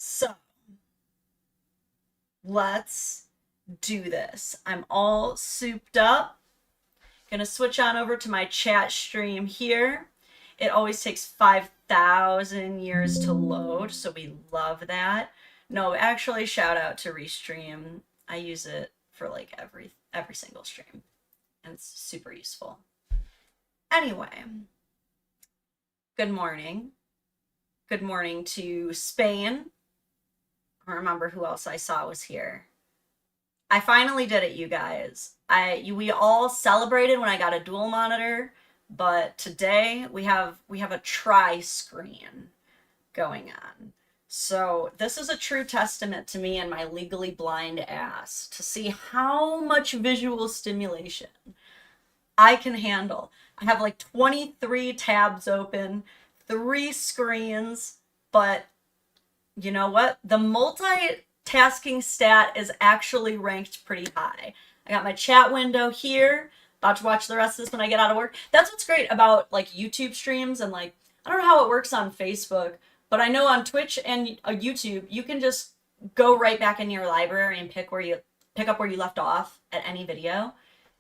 So let's do this. I'm all souped up. Gonna switch on over to my chat stream here. It always takes 5,000 years to load, so we love that. No, actually, shout out to Restream. I use it for like every single stream, and it's super useful. Anyway, good morning. Good morning to Spain. I don't remember who else I saw was here. I finally did it, you guys. We all celebrated when I got a dual monitor, but today we have a tri-screen going on. So this is a true testament to me and my legally blind ass to see how much visual stimulation I can handle. I have like 23 tabs open, 3 screens, but you know what? The multitasking stat is actually ranked pretty high. I got my chat window here, about to watch the rest of this when I get out of work. That's what's great about like YouTube streams and like, I don't know how it works on Facebook, but I know on Twitch and YouTube, you can just go right back in your library and pick up where you left off at any video.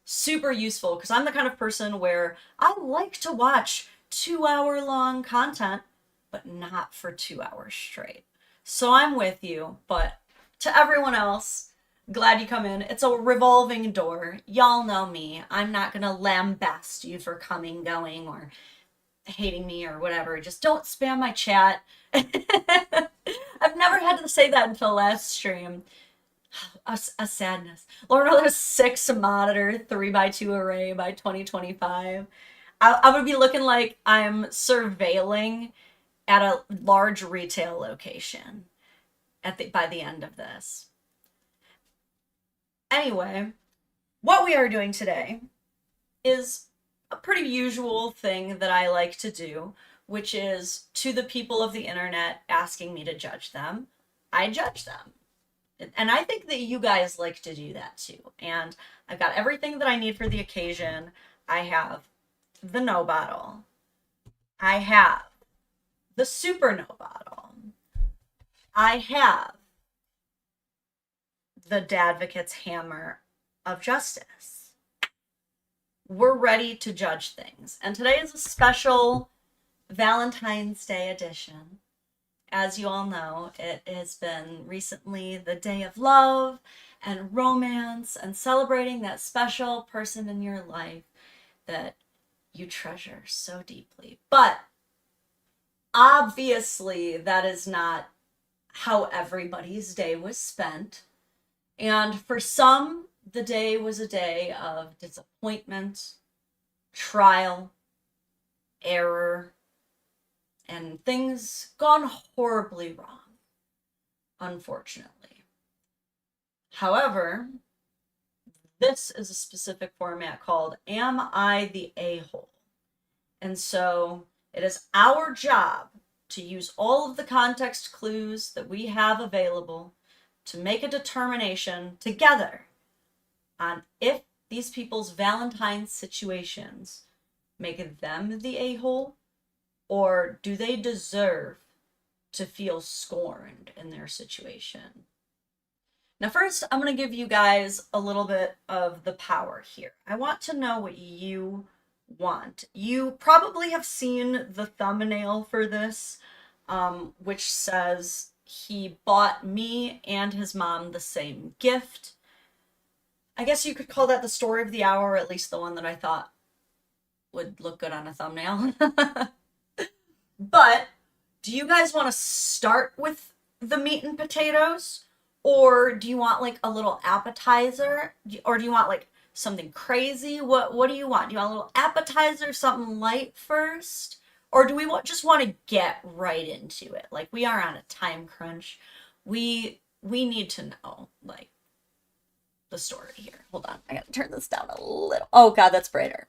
Super useful because I'm the kind of person where I like to watch 2 hour long content, but not for 2 hours straight. So I'm with you, but to everyone else, glad you come in. It's a revolving door. Y'all know me. I'm not gonna lambast you for coming, going, or hating me or whatever. Just don't spam my chat. I've never had to say that until last stream. A sadness. Lord knows 6 monitor 3x2 array by 2025. I would be looking like I'm surveilling at a large retail location by the end of this. Anyway, what we are doing today is a pretty usual thing that I like to do, which is to the people of the internet asking me to judge them, I judge them. And I think that you guys like to do that too. And I've got everything that I need for the occasion. I have the no bottle. I have the super no bottle. I have the Dadvocate's hammer of justice. We're ready to judge things. And today is a special Valentine's Day edition. As you all know, it has been recently the day of love and romance and celebrating that special person in your life that you treasure so deeply. But obviously, that is not how everybody's day was spent. And for some, the day was a day of disappointment, trial, error, and things gone horribly wrong, unfortunately. However, this is a specific format called Am I the A-hole? And so it is our job to use all of the context clues that we have available to make a determination together on if these people's Valentine's situations make them the a-hole, or do they deserve to feel scorned in their situation. Now, first, I'm going to give you guys a little bit of the power here. I want to know what you want. You probably have seen the thumbnail for this, which says he bought me and his mom the same gift. I guess you could call that the story of the hour, or at least the one that I thought would look good on a thumbnail. But do you guys want to start with the meat and potatoes? Or do you want like a little appetizer? Or do you want like something crazy? What do you want? Do you want a little appetizer, something light first? Or do we just want to get right into it? Like, we are on a time crunch. We need to know like the story here. Hold on, I gotta turn this down a little. Oh God, that's brighter.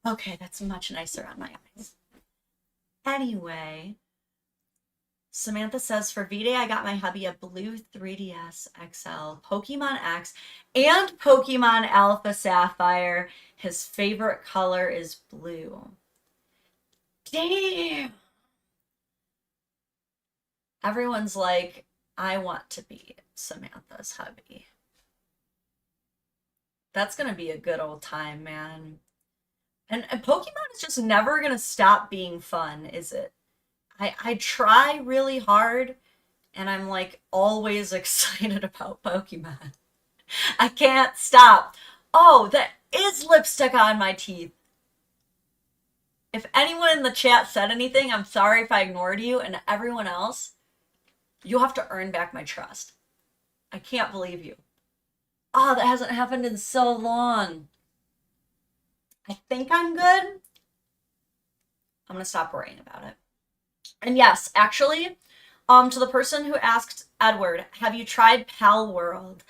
Okay, that's much nicer on my eyes. Anyway, Samantha says, for V-Day, I got my hubby a blue 3DS XL, Pokemon X, and Pokemon Alpha Sapphire. His favorite color is blue. Damn! Everyone's like, I want to be Samantha's hubby. That's gonna be a good old time, man. And Pokemon is just never gonna stop being fun, is it? I try really hard and I'm like always excited about Pokemon. I can't stop. Oh, that is lipstick on my teeth. If anyone in the chat said anything, I'm sorry if I ignored you, and everyone else, you have to earn back my trust. I can't believe you. Oh, that hasn't happened in so long. I think I'm good. I'm gonna stop worrying about it. And yes, actually, to the person who asked Edward, have you tried Pal World?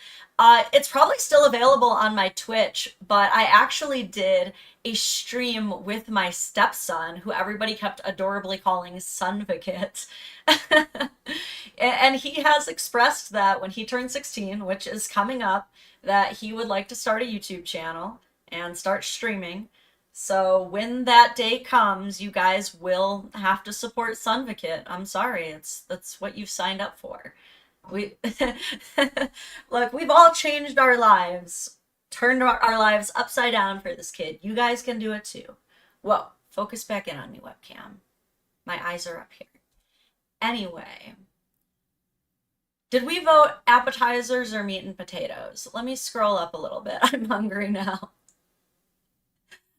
It's probably still available on my Twitch, but I actually did a stream with my stepson, who everybody kept adorably calling Sunvicate. And he has expressed that when he turns 16, which is coming up, that he would like to start a YouTube channel and start streaming. So when that day comes, you guys will have to support Sunvicate. I'm sorry, that's what you've signed up for. We look, we've all changed our lives, turned our lives upside down for this kid. You guys can do it too. Whoa, focus back in on me, webcam. My eyes are up here. Anyway, did we vote appetizers or meat and potatoes? Let me scroll up a little bit. I'm hungry now.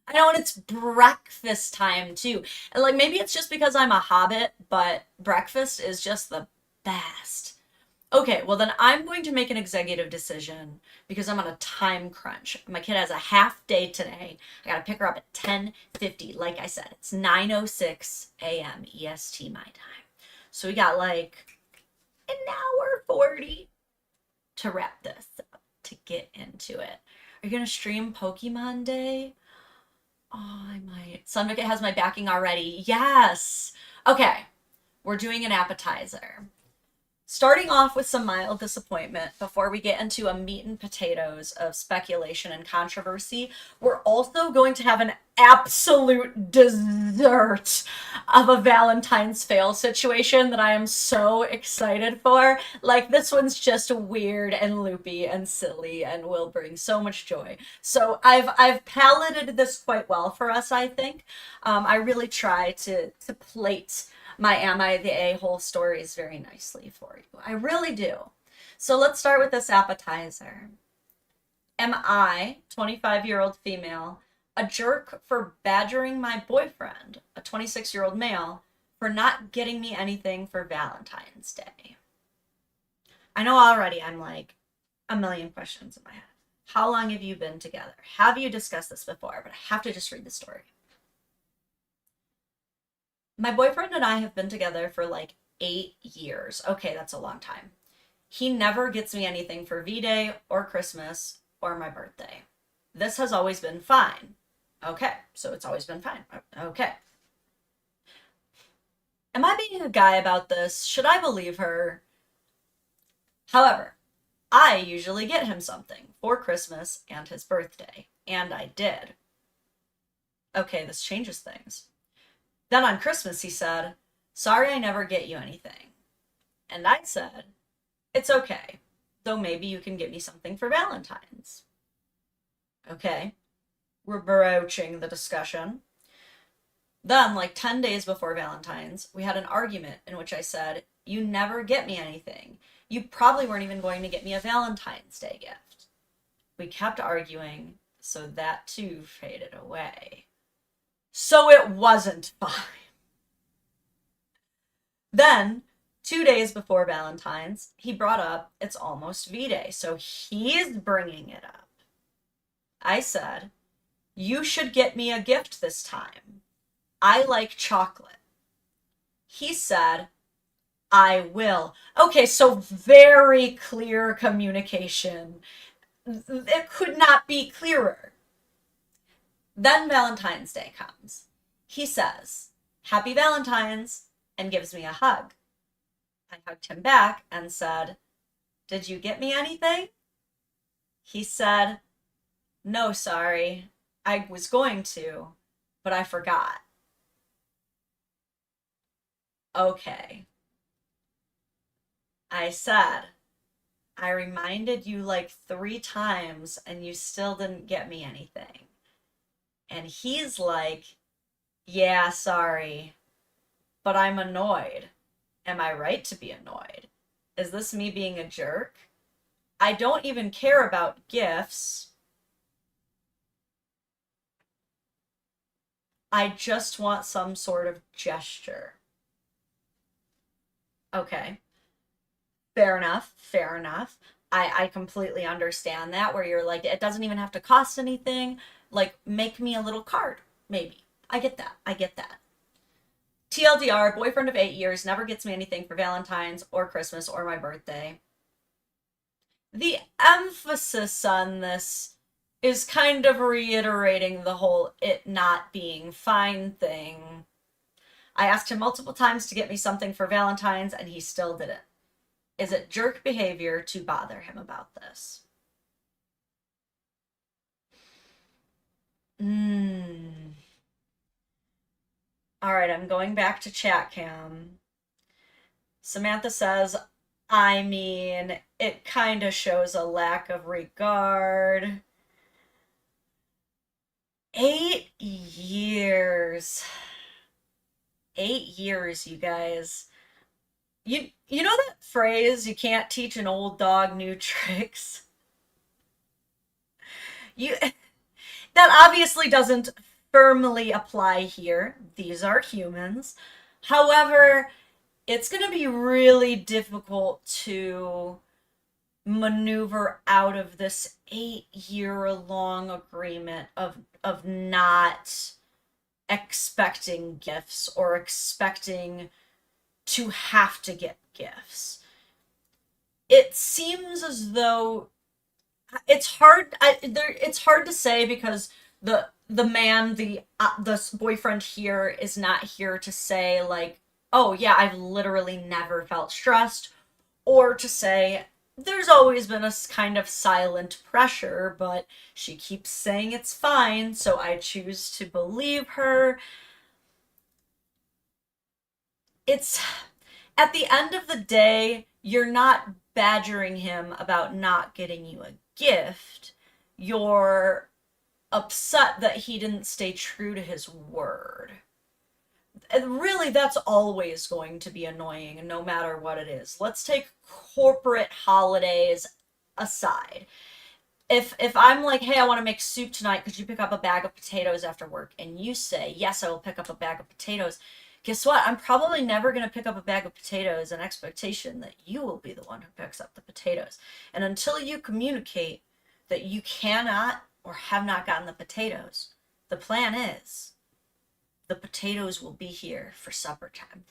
I know, and it's breakfast time too. And like maybe it's just because I'm a hobbit, but breakfast is just the best. Okay, well then I'm going to make an executive decision because I'm on a time crunch. My kid has a half day today. I gotta pick her up at 10:50. Like I said, it's 9:06 a.m. EST my time. So we got like an hour 40 to wrap this up, to get into it. Are you gonna stream Pokemon Day? Oh, I might. Sunvicate has my backing already. Yes. Okay, we're doing an appetizer. Starting off with some mild disappointment before we get into a meat and potatoes of speculation and controversy, we're also going to have an absolute dessert of a Valentine's fail situation that I am so excited for. Like, this one's just weird and loopy and silly and will bring so much joy. So I've paleted this quite well for us, I think. I really try to plate my Am I the A-hole stories very nicely for you. I really do. So let's start with this appetizer. Am I, 25-year-old female, a jerk for badgering my boyfriend, a 26-year-old male, for not getting me anything for Valentine's Day? I know already I'm like a million questions in my head. How long have you been together? Have you discussed this before? But I have to just read the story. My boyfriend and I have been together for like 8 years. Okay, that's a long time. He never gets me anything for V-Day or Christmas or my birthday. This has always been fine. Okay, so it's always been fine. Okay. Am I being a guy about this? Should I believe her? However, I usually get him something for Christmas and his birthday, and I did. Okay, this changes things. Then on Christmas he said, sorry I never get you anything. And I said, it's okay, though maybe you can get me something for Valentine's. Okay, we're broaching the discussion. Then, like 10 days before Valentine's, we had an argument in which I said, you never get me anything. You probably weren't even going to get me a Valentine's Day gift. We kept arguing, so that too faded away. So it wasn't fine. Then, 2 days before Valentine's, he brought up it's almost V-Day, so he's bringing it up. I said, you should get me a gift this time. I like chocolate. He said, I will. Okay, so very clear communication. It could not be clearer. Then Valentine's Day comes. He says, Happy Valentine's, and gives me a hug. I hugged him back and said, did you get me anything? He said, no, sorry. I was going to, but I forgot. Okay. I said, I reminded you like 3 times and you still didn't get me anything. And he's like, yeah, sorry, but I'm annoyed. Am I right to be annoyed? Is this me being a jerk? I don't even care about gifts. I just want some sort of gesture. Okay, fair enough, fair enough. I completely understand that, where you're like, it doesn't even have to cost anything. Like, make me a little card, maybe. I get that. I get that. TLDR, boyfriend of 8 years, never gets me anything for Valentine's or Christmas or my birthday. The emphasis on this is kind of reiterating the whole it not being fine thing. I asked him multiple times to get me something for Valentine's and he still didn't. Is it jerk behavior to bother him about this? Hmm. All right, I'm going back to chat cam. Samantha says, I mean, it kind of shows a lack of regard. 8 years. 8 years, you guys. You know that phrase, you can't teach an old dog new tricks? You that obviously doesn't firmly apply here. These are humans. However, it's going to be really difficult to maneuver out of this 8 year long agreement of not expecting gifts or expecting to have to get gifts. It seems as though it's hard to say because the man the boyfriend here is not here to say like, oh yeah, I've literally never felt stressed, or to say there's always been a kind of silent pressure, but she keeps saying it's fine, so I choose to believe her. It's at the end of the day, you're not badgering him about not getting you a gift. You're upset that he didn't stay true to his word. And really, that's always going to be annoying, no matter what it is. Let's take corporate holidays aside. If I'm like, hey, I want to make soup tonight, could you pick up a bag of potatoes after work? And you say, yes, I will pick up a bag of potatoes. Guess what? I'm probably never going to pick up a bag of potatoes in expectation that you will be the one who picks up the potatoes. And until you communicate that you cannot or have not gotten the potatoes, the plan is the potatoes will be here for supper time.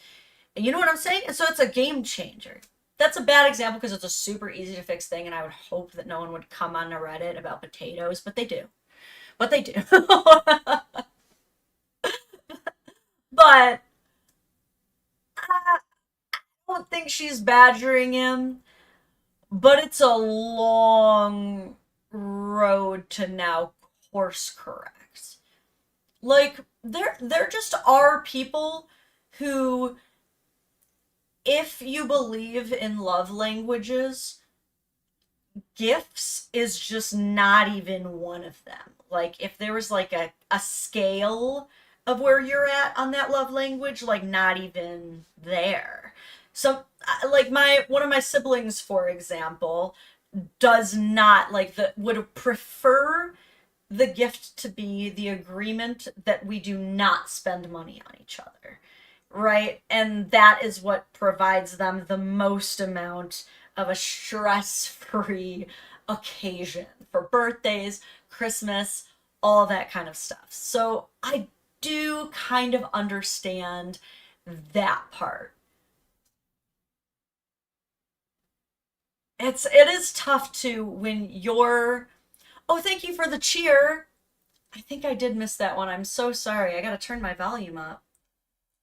And you know what I'm saying? And so it's a game changer. That's a bad example because it's a super easy to fix thing, and I would hope that no one would come on to Reddit about potatoes, but they do. But they do. But I don't think she's badgering him, but it's a long road to now course correct. Like there just are people who, if you believe in love languages, gifts is just not even one of them. Like if there was like a scale of where you're at on that love language, like not even there. So like my one of my siblings, for example, does not like the would prefer the gift to be the agreement that we do not spend money on each other, right? And that is what provides them the most amount of a stress-free occasion for birthdays, Christmas, all that kind of stuff. So I do kind of understand that part. It is tough to when you're, oh, thank you for the cheer. I think I did miss that one. I'm so sorry. I gotta turn my volume up.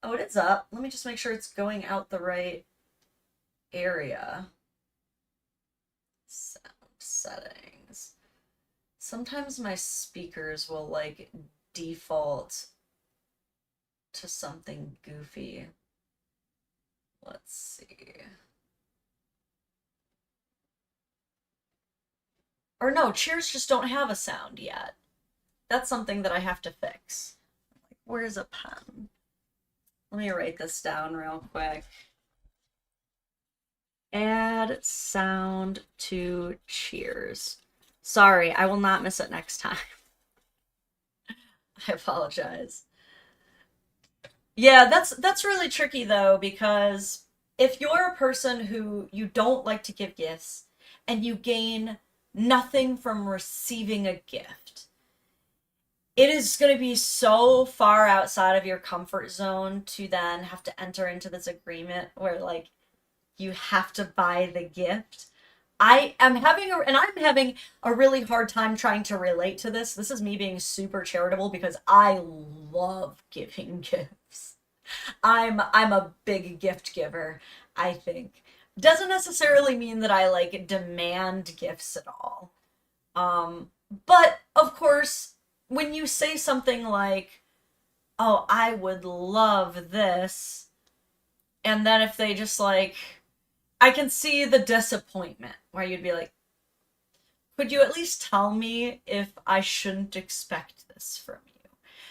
Oh, it is up. Let me just make sure it's going out the right area. Sound settings. Sometimes my speakers will like default to something goofy. Let's see. Or no, cheers just don't have a sound yet. That's something that I have to fix. Where's a pen? Let me write this down real quick. Add sound to cheers. Sorry, I will not miss it next time. I apologize. Yeah, that's really tricky though, because if you're a person who you don't like to give gifts and you gain nothing from receiving a gift, it is going to be so far outside of your comfort zone to then have to enter into this agreement where like you have to buy the gift. I'm having a really hard time trying to relate to this. This is me being super charitable because I love giving gifts. I'm a big gift giver, I think. Doesn't necessarily mean that I like demand gifts at all. But of course, when you say something like, "Oh, I would love this," and then if they just like I can see the disappointment where you'd be like, could you at least tell me if I shouldn't expect this from you?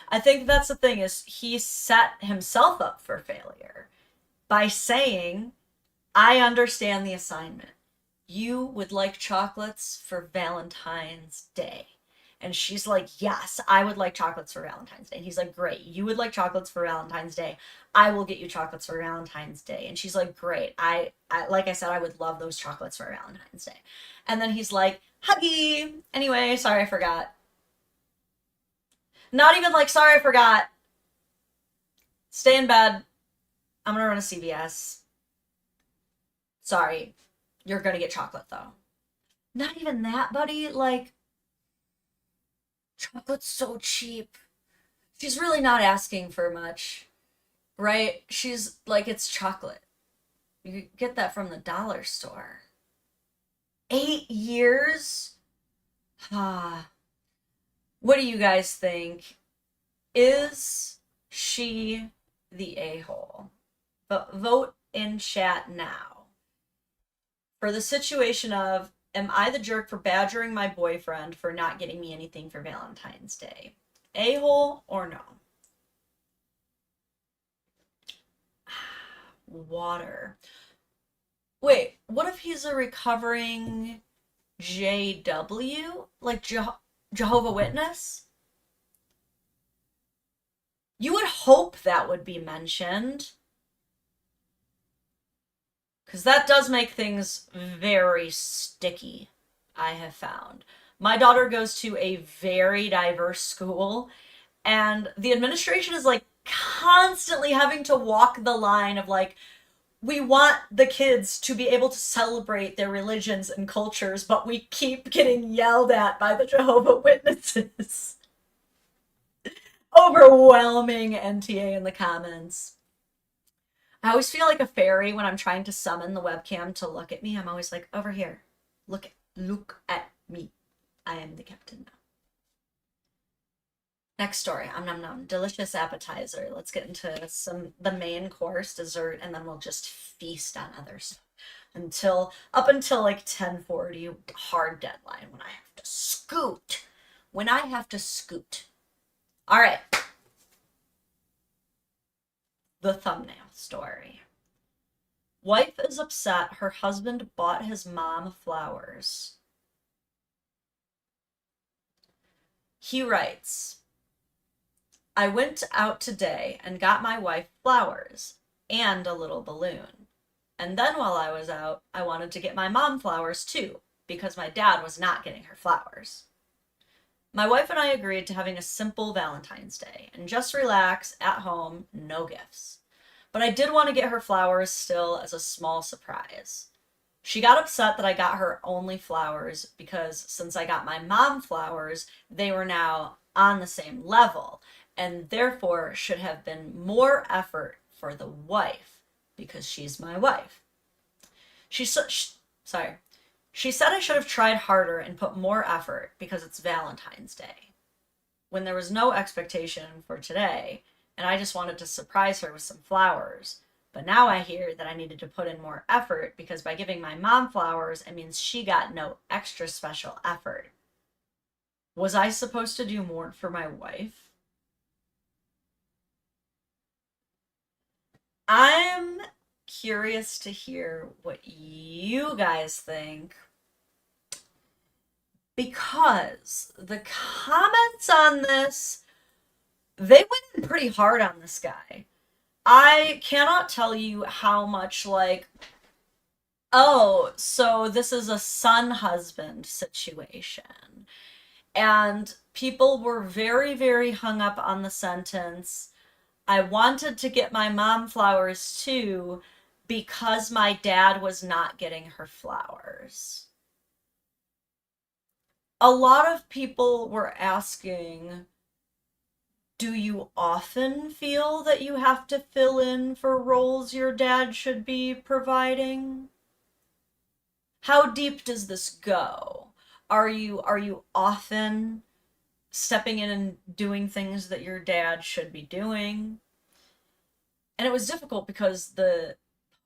I think that's the thing is he set himself up for failure by saying, I understand the assignment. You would like chocolates for Valentine's Day. And she's like, yes, I would like chocolates for Valentine's Day. And he's like, great, you would like chocolates for Valentine's Day. I will get you chocolates for Valentine's Day. And she's like, great. I like I said, I would love those chocolates for Valentine's Day. And then he's like, huggy. Anyway, sorry, I forgot. Not even like, sorry, I forgot. Stay in bed. I'm gonna run a CVS. Sorry, you're gonna get chocolate though. Not even that, buddy. Like, chocolate's so cheap. She's really not asking for much, right? She's like, it's chocolate. You could get that from the dollar store. 8 years? Ah. What do you guys think? Is she the a-hole? But vote in chat now. For the situation of, am I the jerk for badgering my boyfriend for not getting me anything for Valentine's Day? A-hole or no? Water. Wait, what if he's a recovering JW? Like Jehovah Witness? You would hope that would be mentioned. Because that does make things very sticky, I have found. My daughter goes to a very diverse school, and the administration is like constantly having to walk the line of like, we want the kids to be able to celebrate their religions and cultures, but we keep getting yelled at by the Jehovah Witnesses. Overwhelming NTA in the comments. I always feel like a fairy when I'm trying to summon the webcam to look at me. I'm always like, over here. Look at me. I am the captain now. Next story. Nom nom. Delicious appetizer. Let's get into the main course, dessert, and then we'll just feast on others up until like 10:40, hard deadline when I have to scoot. All right. The thumbnail story. Wife is upset her husband bought his mom flowers. He writes, I went out today and got my wife flowers and a little balloon. And then while I was out, I wanted to get my mom flowers too, because my dad was not getting her flowers. My wife and I agreed to having a simple Valentine's Day and just relax at home, no gifts. But I did want to get her flowers still as a small surprise. She got upset that I got her only flowers because since I got my mom flowers, they were now on the same level and therefore should have been more effort for the wife because she's my wife. She said I should have tried harder and put more effort because it's Valentine's Day. When there was no expectation for today, and I just wanted to surprise her with some flowers, But now I hear that I needed to put in more effort because by giving my mom flowers, it means she got no extra special effort. Was I supposed to do more for my wife? I'm curious to hear what you guys think because the comments on this, they went in pretty hard on this guy. I cannot tell you how much, like, oh, so this is a son husband situation. And people were very, very hung up on the sentence, I wanted to get my mom flowers too because my dad was not getting her flowers. A lot of people were asking, do you often feel that you have to fill in for roles your dad should be providing? How deep does this go? Are you often stepping in and doing things that your dad should be doing? And it was difficult because the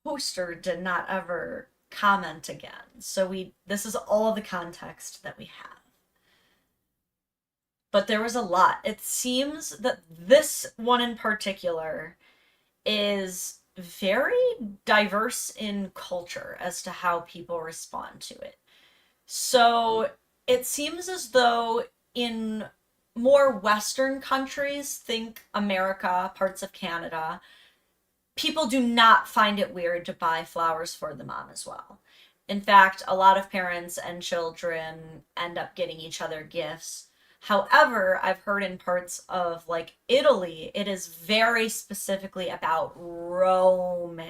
poster did not ever comment again. So this is all the context that we have. But there was a lot. It seems that this one in particular is very diverse in culture as to how people respond to it. So it seems as though in more Western countries, think America, parts of Canada, people do not find it weird to buy flowers for the mom as well. In fact, a lot of parents and children end up getting each other gifts. However, I've heard in parts of like Italy, it is very specifically about romance,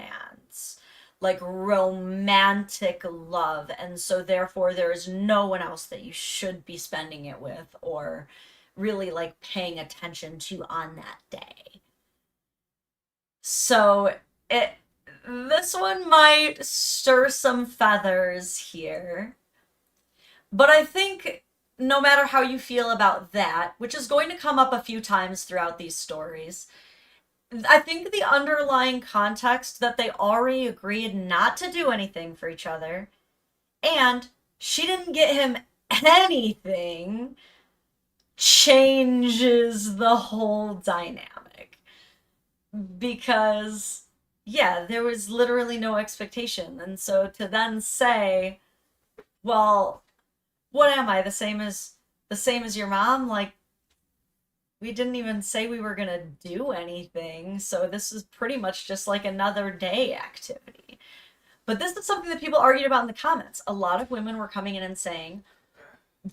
like romantic love. And so therefore there is no one else that you should be spending it with or really like paying attention to on that day. So this one might stir some feathers here. But I think no matter how you feel about that, which is going to come up a few times throughout these stories, I think the underlying context that they already agreed not to do anything for each other, and she didn't get him anything, changes the whole dynamic. Because, yeah, there was literally no expectation. And so to then say, well, what am I, the same as your mom? Like, we didn't even say we were gonna do anything, so this is pretty much just like another day activity. But this is something that people argued about in the comments. A lot of women were coming in and saying,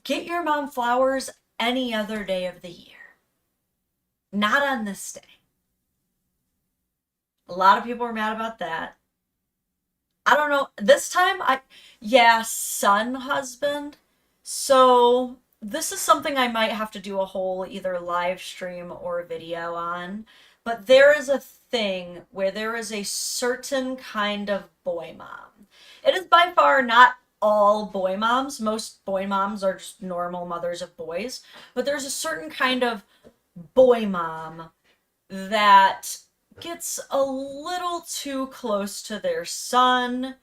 get your mom flowers any other day of the year, not on this day. A lot of people were mad about that. I don't know. This time, yeah, son, husband. So this is something I might have to do a whole either live stream or video on. But there is a thing where there is a certain kind of boy mom. It is by far not all boy moms. Most boy moms are just normal mothers of boys. But there's a certain kind of boy mom that gets a little too close to their son.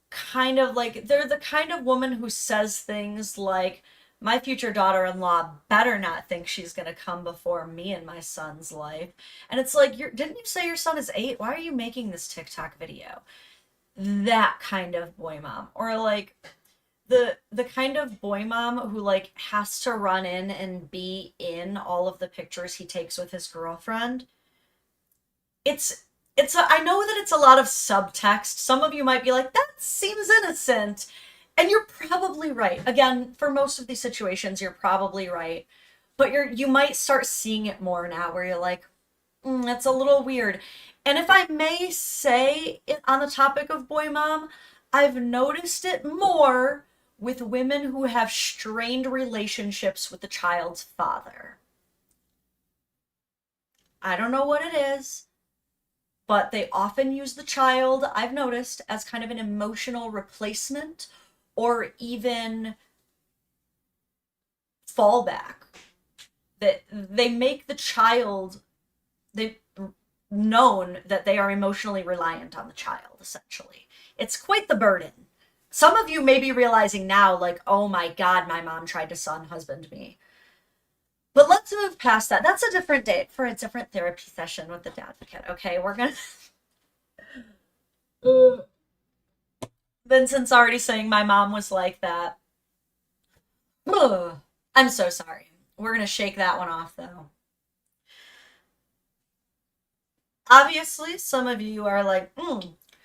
Kind of like, they're the kind of woman who says things like, my future daughter-in-law better not think she's gonna come before me in my son's life. And it's like, didn't you say your son is 8? Why are you making this TikTok video? That kind of boy mom. Or like the kind of boy mom who like has to run in and be in all of the pictures he takes with his girlfriend. I know that it's a lot of subtext. Some of you might be like, that seems innocent. And you're probably right. Again, for most of these situations, you're probably right. But you might start seeing it more now where you're like, that's a little weird. And if I may say it on the topic of boy mom, I've noticed it more with women who have strained relationships with the child's father. I don't know what it is, but they often use the child, I've noticed, as kind of an emotional replacement or even fallback. That they make the child, they known that they are emotionally reliant on the child, essentially. It's quite the burden. Some of you may be realizing now, like, oh my God, my mom tried to son husband me. But let's move past that. That's a different date for a different therapy session with the advocate. Okay, we're gonna. Vincent's already saying my mom was like that. Ugh. I'm so sorry. We're gonna shake that one off though. Obviously, some of you are like,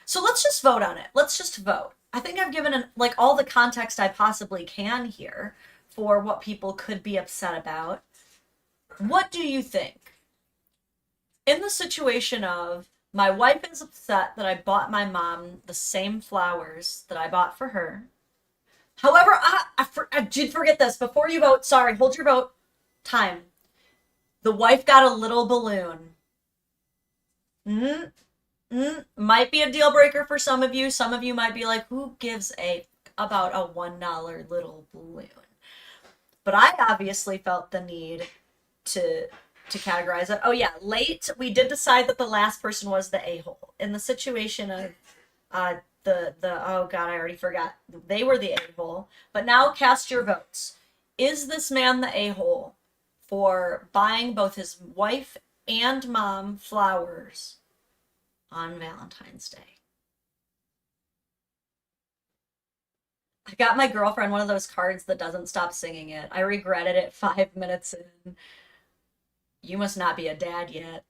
So let's just vote on it. Let's just vote. I think I've given like all the context I possibly can here for what people could be upset about. What do you think? In the situation of my wife is upset that I bought my mom the same flowers that I bought for her. However, I did forget this. Before you vote, sorry, hold your vote. Time. The wife got a little balloon. Might be a deal breaker for some of you. Some of you might be like, who gives a about a $1 little balloon? But I obviously felt the need to categorize it. Oh yeah, late. We did decide that the last person was the a-hole. In the situation of the oh God, I already forgot. They were the a-hole. But now cast your votes. Is this man the a-hole for buying both his wife and mom flowers on Valentine's Day? I got my girlfriend one of those cards that doesn't stop singing it. I regretted it 5 minutes in. You must not be a dad yet.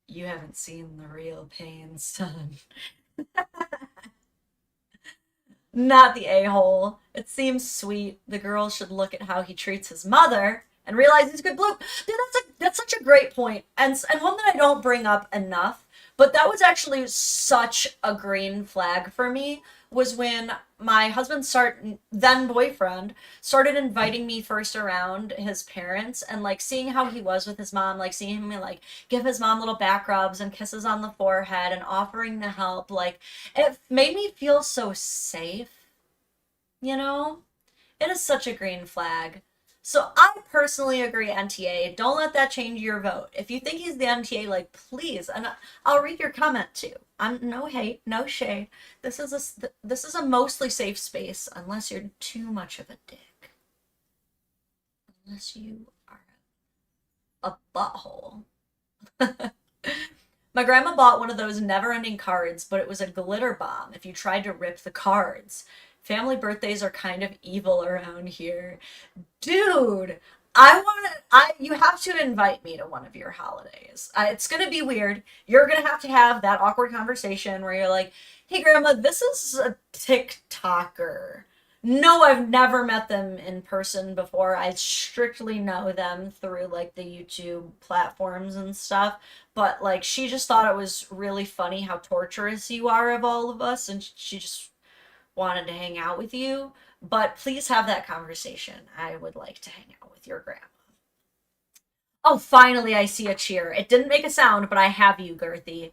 You haven't seen the real pain, son. Not the a-hole. It seems sweet. The girl should look at how he treats his mother and realize he's a good bloke. Dude, that's such a great point. And one that I don't bring up enough, but that was actually such a green flag for me, was when my husband's then boyfriend started inviting me first around his parents, and like seeing how he was with his mom, like seeing him like give his mom little back rubs and kisses on the forehead and offering to help. Like, it made me feel so safe, you know? It is such a green flag. So I personally agree, NTA. Don't let that change your vote. If you think he's the NTA, like, please, and I'll read your comment too. I'm no hate, no shade. This is a mostly safe space, unless you're too much of a dick. Unless you are a butthole. My grandma bought one of those never-ending cards, but it was a glitter bomb if you tried to rip the cards. Family birthdays are kind of evil around here. Dude, you have to invite me to one of your holidays. It's gonna be weird. You're gonna have to have that awkward conversation where you're like, hey grandma, this is a TikToker. No, I've never met them in person before. I strictly know them through like the YouTube platforms and stuff. But like, she just thought it was really funny how torturous you are of all of us, and she just wanted to hang out with you. But please have that conversation. I would like to hang out with your grandma. Oh, finally I see a cheer. It didn't make a sound, but I have you, Girthy.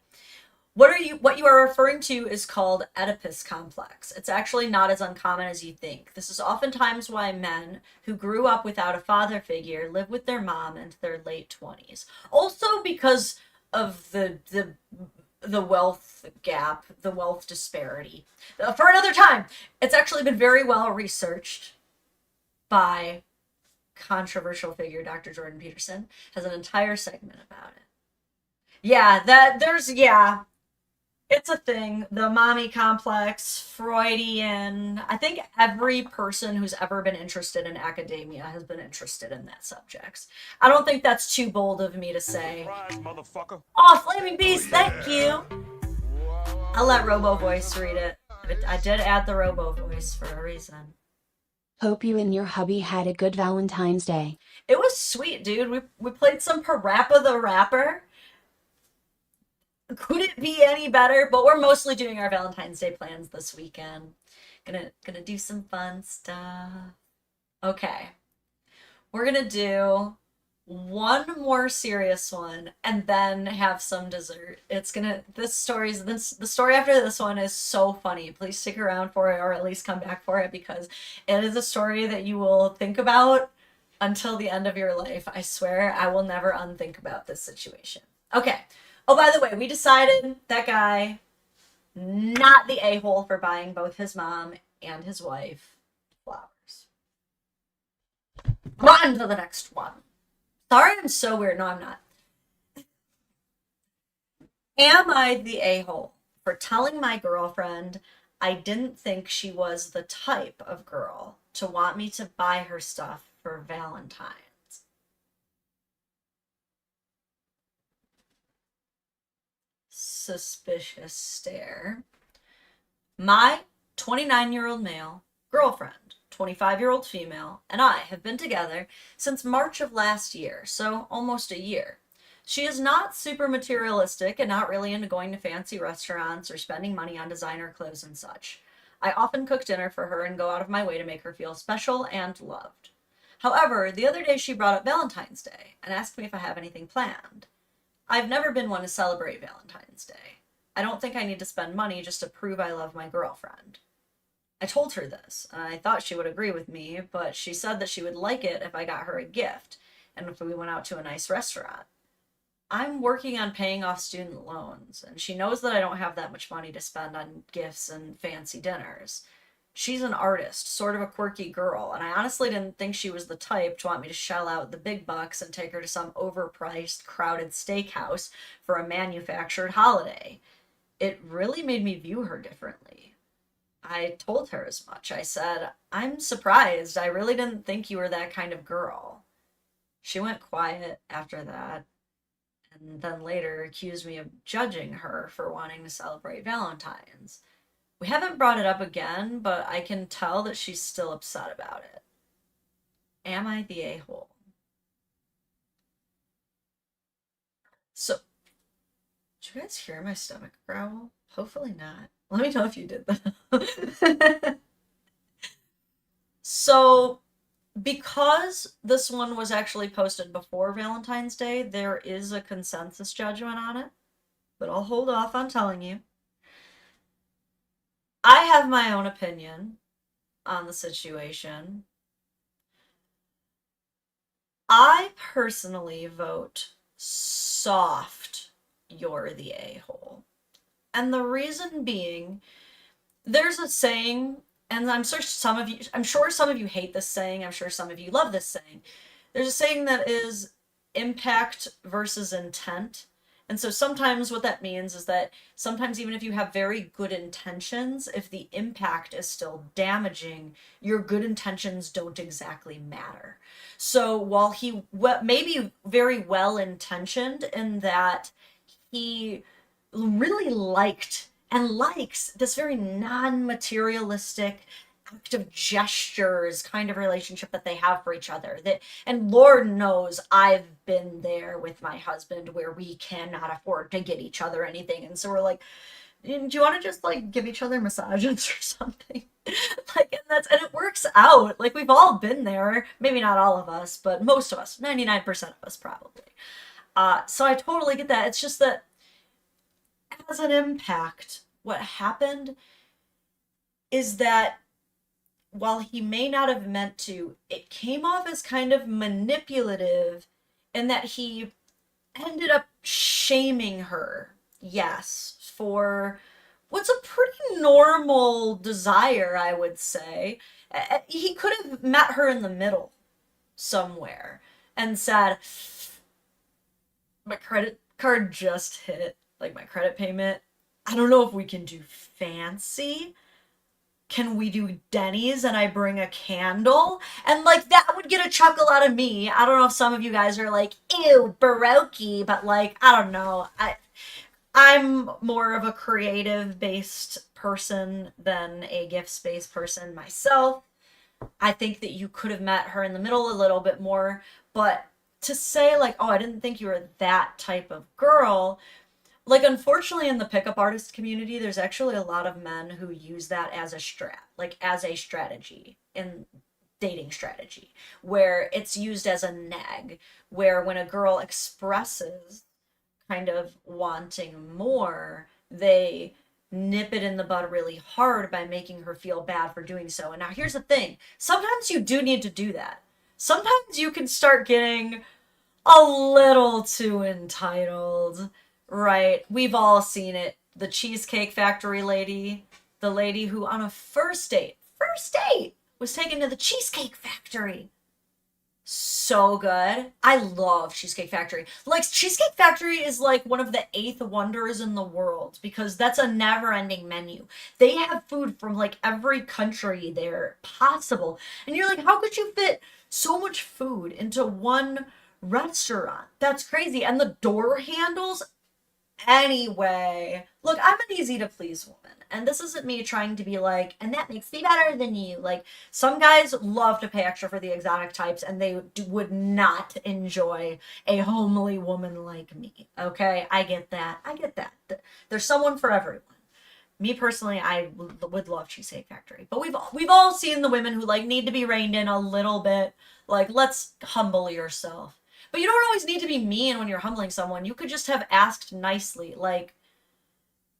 What you are referring to is called Oedipus complex. It's actually not as uncommon as you think. This is oftentimes why men who grew up without a father figure live with their mom into their late 20s. Also because of the wealth gap, the wealth disparity. For another time, it's actually been very well researched by controversial figure Dr. Jordan Peterson. Has an entire segment about it. Yeah, it's a thing. The mommy complex, Freudian. I think every person who's ever been interested in academia has been interested in that subject. I don't think that's too bold of me to say. Motherfucker. Oh, Flaming Beast, thank you. I'll let Robo Voice read it. I did add the Robo Voice for a reason. Hope you and your hubby had a good Valentine's Day. It was sweet, dude. We played some Parappa the Rapper. Could it be any better? But we're mostly doing our Valentine's Day plans this weekend. Gonna do some fun stuff. Okay. We're gonna do one more serious one and then have some dessert. The story after this one is so funny. Please stick around for it, or at least come back for it, because it is a story that you will think about until the end of your life. I swear I will never unthink about this situation. Okay. Oh, by the way, we decided that guy, not the a-hole for buying both his mom and his wife flowers. On to the next one. Sorry, I'm so weird. No, I'm not. Am I the a-hole for telling my girlfriend I didn't think she was the type of girl to want me to buy her stuff for Valentine's? Suspicious stare. My 29-year-old male girlfriend, 25-year-old female, and I have been together since March of last year, so almost a year. She is not super materialistic and not really into going to fancy restaurants or spending money on designer clothes and such. I often cook dinner for her and go out of my way to make her feel special and loved. However, the other day she brought up Valentine's Day and asked me if I have anything planned. I've never been one to celebrate Valentine's Day. I don't think I need to spend money just to prove I love my girlfriend. I told her this, and I thought she would agree with me, but she said that she would like it if I got her a gift and if we went out to a nice restaurant. I'm working on paying off student loans, and she knows that I don't have that much money to spend on gifts and fancy dinners. She's an artist, sort of a quirky girl, and I honestly didn't think she was the type to want me to shell out the big bucks and take her to some overpriced, crowded steakhouse for a manufactured holiday. It really made me view her differently. I told her as much. I said, I'm surprised. I really didn't think you were that kind of girl. She went quiet after that, and then later accused me of judging her for wanting to celebrate Valentine's. We haven't brought it up again, but I can tell that she's still upset about it. Am I the a-hole? So, did you guys hear my stomach growl? Hopefully not. Let me know if you did that. So, because this one was actually posted before Valentine's Day, there is a consensus judgment on it, but I'll hold off on telling you. I have my own opinion on the situation. I personally vote soft, you're the a-hole. And the reason being, there's a saying, and I'm sure some of you hate this saying, I'm sure some of you love this saying. There's a saying that is impact versus intent. And so sometimes what that means is that sometimes even if you have very good intentions, if the impact is still damaging, your good intentions don't exactly matter. So while he may be very well intentioned in that he really liked and likes this very non-materialistic act of gestures kind of relationship that they have for each other, that, and Lord knows I've been there with my husband where we cannot afford to get each other anything, and so we're like, do you want to just like give each other massages or something? Like, and it works out. Like, we've all been there, maybe not all of us, but most of us, 99% of us probably. So I totally get that. It's just that as an impact, what happened is that while he may not have meant to, it came off as kind of manipulative, and that he ended up shaming her, yes, for what's a pretty normal desire, I would say. He could have met her in the middle somewhere and said, my credit card just hit, like my credit payment. I don't know if we can do fancy. Can we do Denny's and I bring a candle? And like that would get a chuckle out of me. I don't know if some of you guys are like, ew, baroque, but like, I don't know. I'm more of a creative based person than a gifts based person myself. I think that you could have met her in the middle a little bit more, but to say like, oh, I didn't think you were that type of girl, like, unfortunately in the pickup artist community, there's actually a lot of men who use that as a like as a strategy in dating strategy, where it's used as a nag, where when a girl expresses kind of wanting more, they nip it in the bud really hard by making her feel bad for doing so. And now here's the thing. Sometimes you do need to do that. Sometimes you can start getting a little too entitled Right. We've all seen it. The Cheesecake Factory lady, the lady who on a first date, was taken to the Cheesecake Factory. So good. I love Cheesecake Factory. Like, Cheesecake Factory is like one of the eighth wonders in the world because that's a never ending menu. They have food from like every country there possible. And you're like, how could you fit so much food into one restaurant? That's crazy. And the door handles. Anyway, look, I'm an easy to please woman, and this isn't me trying to be like, and that makes me better than you. Like, some guys love to pay extra for the exotic types, and they would not enjoy a homely woman like me. Okay, I get that. I get that. There's someone for everyone. Me personally, I would love Cheesecake Factory, but we've all seen the women who like need to be reined in a little bit. Like, let's humble yourself. But you don't always need to be mean when you're humbling someone. You could just have asked nicely. Like,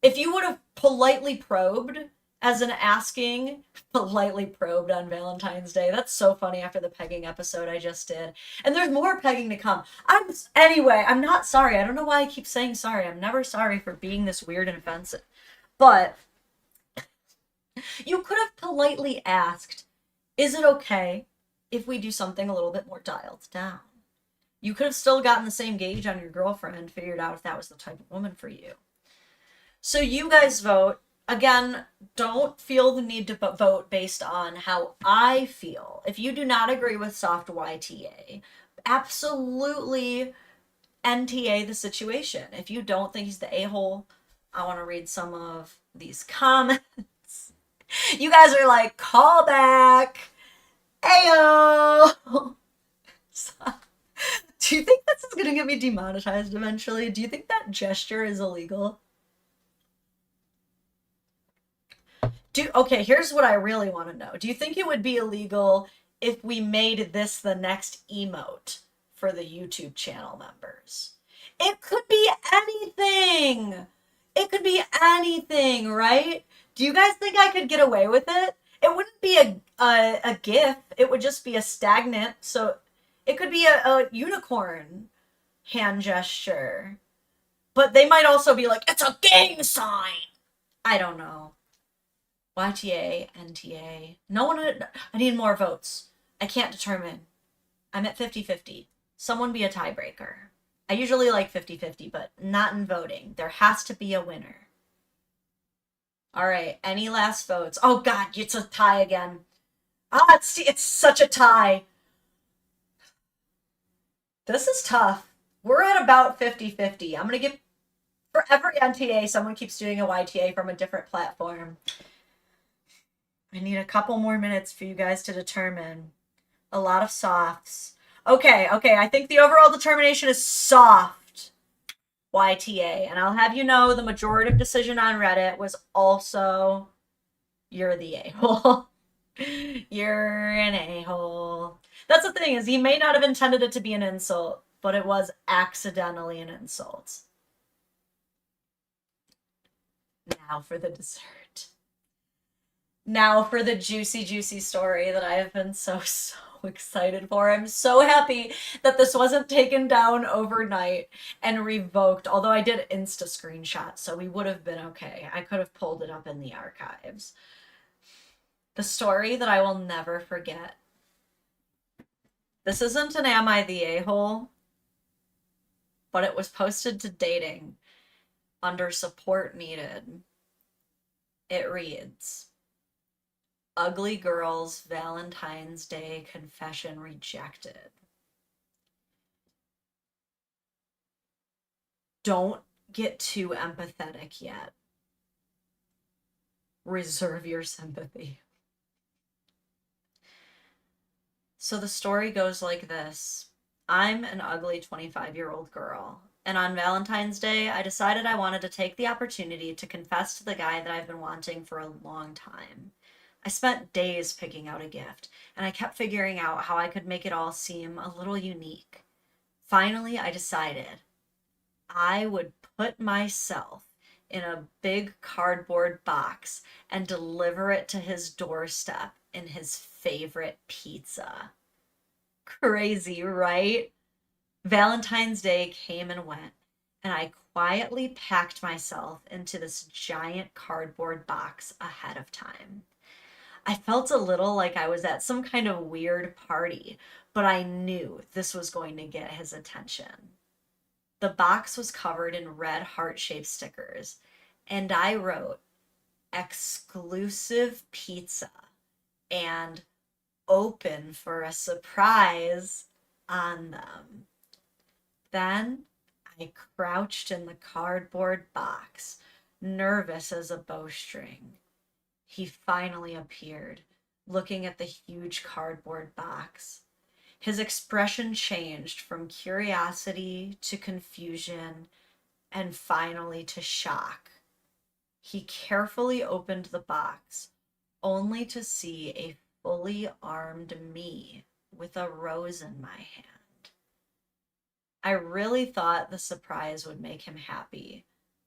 if you would have politely probed, as in asking, politely probed on Valentine's Day. That's so funny after the pegging episode I just did. And there's more pegging to come. Anyway, I'm not sorry. I don't know why I keep saying sorry. I'm never sorry for being this weird and offensive. But you could have politely asked, is it okay if we do something a little bit more dialed down? You could have still gotten the same gauge on your girlfriend, figured out if that was the type of woman for you. So you guys vote. Again, don't feel the need to vote based on how I feel. If you do not agree with soft YTA, absolutely NTA the situation. If you don't think he's the a-hole, I want to read some of these comments. You guys are like, call back. Ayo. Do you think this is going to get me demonetized eventually? Do you think that gesture is illegal? Okay, here's what I really want to know. Do you think it would be illegal if we made this the next emote for the YouTube channel members? It could be anything. It could be anything, right? Do you guys think I could get away with it? It wouldn't be a GIF. It would just be a stagnant. So it could be a unicorn hand gesture. But they might also be like, it's a gang sign. I don't know. YTA, NTA. No one. I need more votes. I can't determine. I'm at 50-50. Someone be a tiebreaker. I usually like 50-50, but not in voting. There has to be a winner. All right. Any last votes? Oh, God. It's a tie again. Ah, it's such a tie. This is tough. We're at about 50-50. I'm going to give, for every NTA, someone keeps doing a YTA from a different platform. I need a couple more minutes for you guys to determine. A lot of softs. Okay, I think the overall determination is soft YTA. And I'll have you know the majorative decision on Reddit was also, you're the a-hole. You're an a-hole. That's the thing, is he may not have intended it to be an insult, but it was accidentally an insult. Now for the dessert. Now for the juicy, juicy story that I have been so excited for. I'm so happy that this wasn't taken down overnight and revoked, although I did Insta screenshot, so we would have been okay. I could have pulled it up in the archives. The story that I will never forget. This isn't an Am I the A-hole, but it was posted to dating under support needed. It reads, Ugly Girl's Valentine's Day Confession Rejected. Don't get too empathetic yet. Reserve your sympathy. So the story goes like this. I'm an ugly 25-year-old girl, and on Valentine's Day, I decided I wanted to take the opportunity to confess to the guy that I've been wanting for a long time. I spent days picking out a gift, and I kept figuring out how I could make it all seem a little unique. Finally, I decided I would put myself in a big cardboard box and deliver it to his doorstep in his favorite pizza. Crazy, right? Valentine's Day came and went, and I quietly packed myself into this giant cardboard box ahead of time. I felt a little like I was at some kind of weird party, but I knew this was going to get his attention. The box was covered in red heart-shaped stickers, and I wrote exclusive pizza and open for a surprise on them. Then I crouched in the cardboard box, nervous as a bowstring. He finally appeared, looking at the huge cardboard box. His expression changed from curiosity to confusion and finally to shock. He carefully opened the box, only to see a fully armed me with a rose in my hand. I really thought the surprise would make him happy,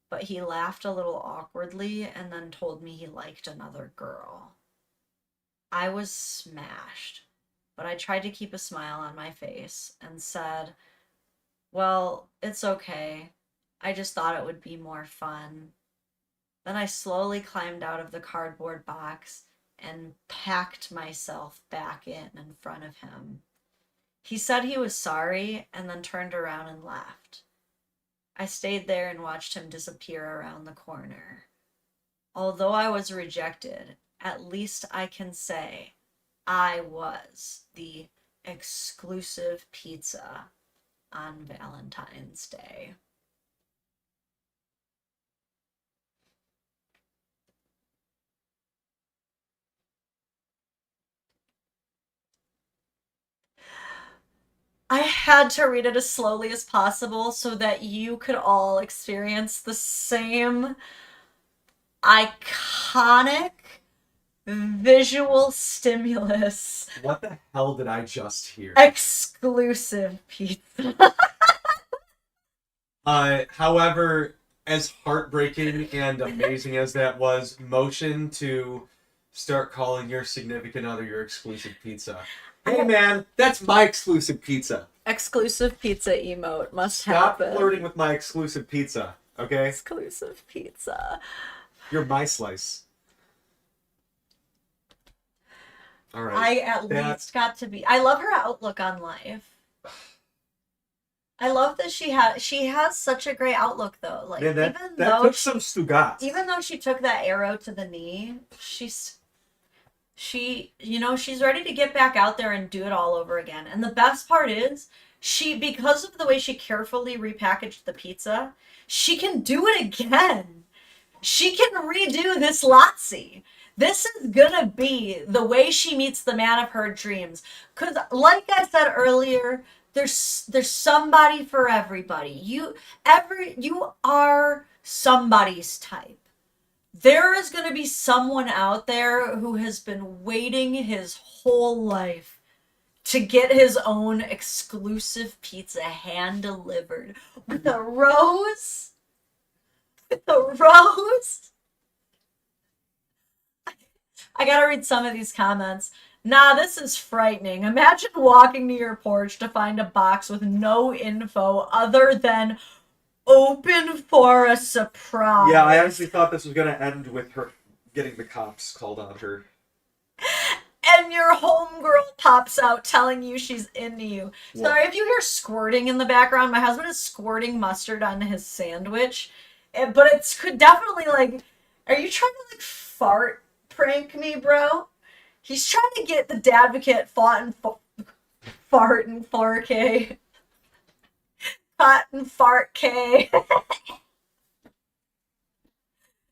but he laughed a little awkwardly and then told me he liked another girl. I was smashed, but I tried to keep a smile on my face and said, "Well, it's okay. I just thought it would be more fun." Then I slowly climbed out of the cardboard box and packed myself back in front of him. He said he was sorry and then turned around and left. I stayed there and watched him disappear around the corner. Although I was rejected, at least I can say I was the exclusive pizza on Valentine's Day. I had to read it as slowly as possible so that you could all experience the same iconic visual stimulus. What the hell did I just hear? Exclusive pizza. However, as heartbreaking and amazing as that was, motion to start calling your significant other your exclusive pizza. Hey man, that's my exclusive pizza. Exclusive pizza emote must Stop happen. flirting with my exclusive pizza, okay? Exclusive pizza. You're my slice. All right. I at least got to be. I love her outlook on life. I love that she has such a great outlook though. Like Man, that even though took some Stugat. even though she took that arrow to the knee, she's ready to get back out there and do it all over again. And the best part is because of the way she carefully repackaged the pizza, she can do it again. She can redo this Lotsie. This is gonna be the way she meets the man of her dreams. Cause like I said earlier, there's somebody for everybody. You are somebody's type. There is going to be someone out there who has been waiting his whole life to get his own exclusive pizza hand delivered with a rose. With a rose. I gotta read some of these comments. Nah, this is frightening. Imagine walking to your porch to find a box with no info other than open for a surprise. Yeah, I honestly thought this was going to end with her getting the cops called on her. And your homegirl pops out telling you she's into you. Whoa. Sorry if you hear squirting in the background. My husband is squirting mustard on his sandwich. But it could definitely, like, are you trying to, like, fart prank me, bro? He's trying to get the Dadvocate fart in 4K. Fart and fart K.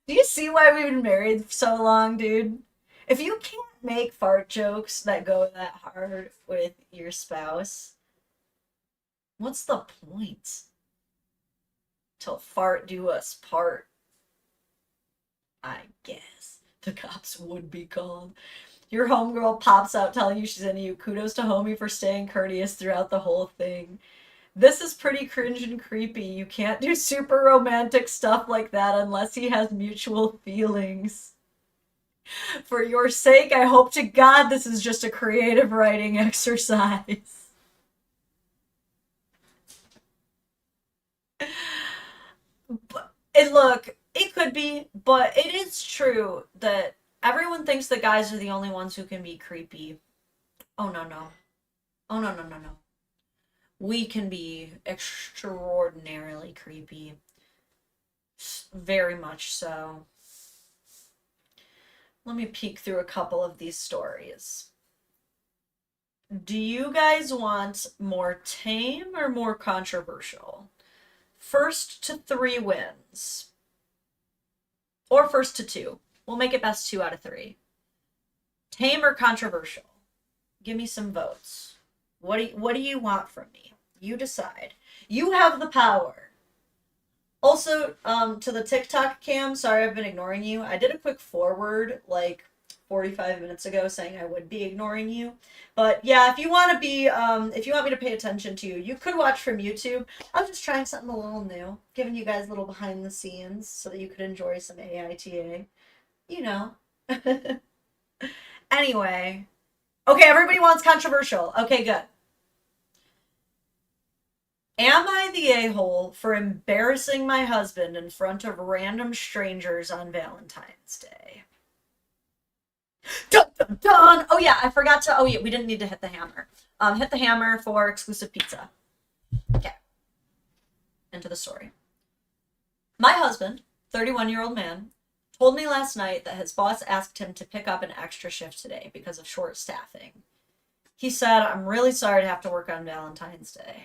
Do you see why we've been married so long, dude? If you can't make fart jokes that go that hard with your spouse, what's the point? Till fart do us part, I guess. The cops would be called. Your homegirl pops out telling you she's into you. Kudos to homie for staying courteous throughout the whole thing. This is pretty cringe and creepy. You can't do super romantic stuff like that unless he has mutual feelings. For your sake, I hope to God this is just a creative writing exercise. Look, it could be, but it is true that everyone thinks that guys are the only ones who can be creepy. Oh no no. Oh no no no no. We can be extraordinarily creepy. Very much so. Let me peek through a couple of these stories. Do you guys want more tame or more controversial? First to 3 wins. Or first to 2. We'll make it best 2 out of 3. Tame or controversial? Give me some votes. What do you want from me? You decide. You have the power. Also, to the TikTok cam, sorry I've been ignoring you. I did a quick forward like 45 minutes ago saying I would be ignoring you. But yeah, if you want to be, if you want me to pay attention to you, you could watch from YouTube. I was just trying something a little new, giving you guys a little behind the scenes so that you could enjoy some AITA. You know. Anyway. Okay, everybody wants controversial. Okay, good. Am I the a-hole for embarrassing my husband in front of random strangers on Valentine's Day? Dun, dun, dun. Oh yeah, I forgot to. Oh yeah, we didn't need to hit the hammer. Hit the hammer for exclusive pizza. Okay. Into the story. My husband, 31-year-old man, told me last night that his boss asked him to pick up an extra shift today because of short staffing. He said, "I'm really sorry to have to work on Valentine's Day."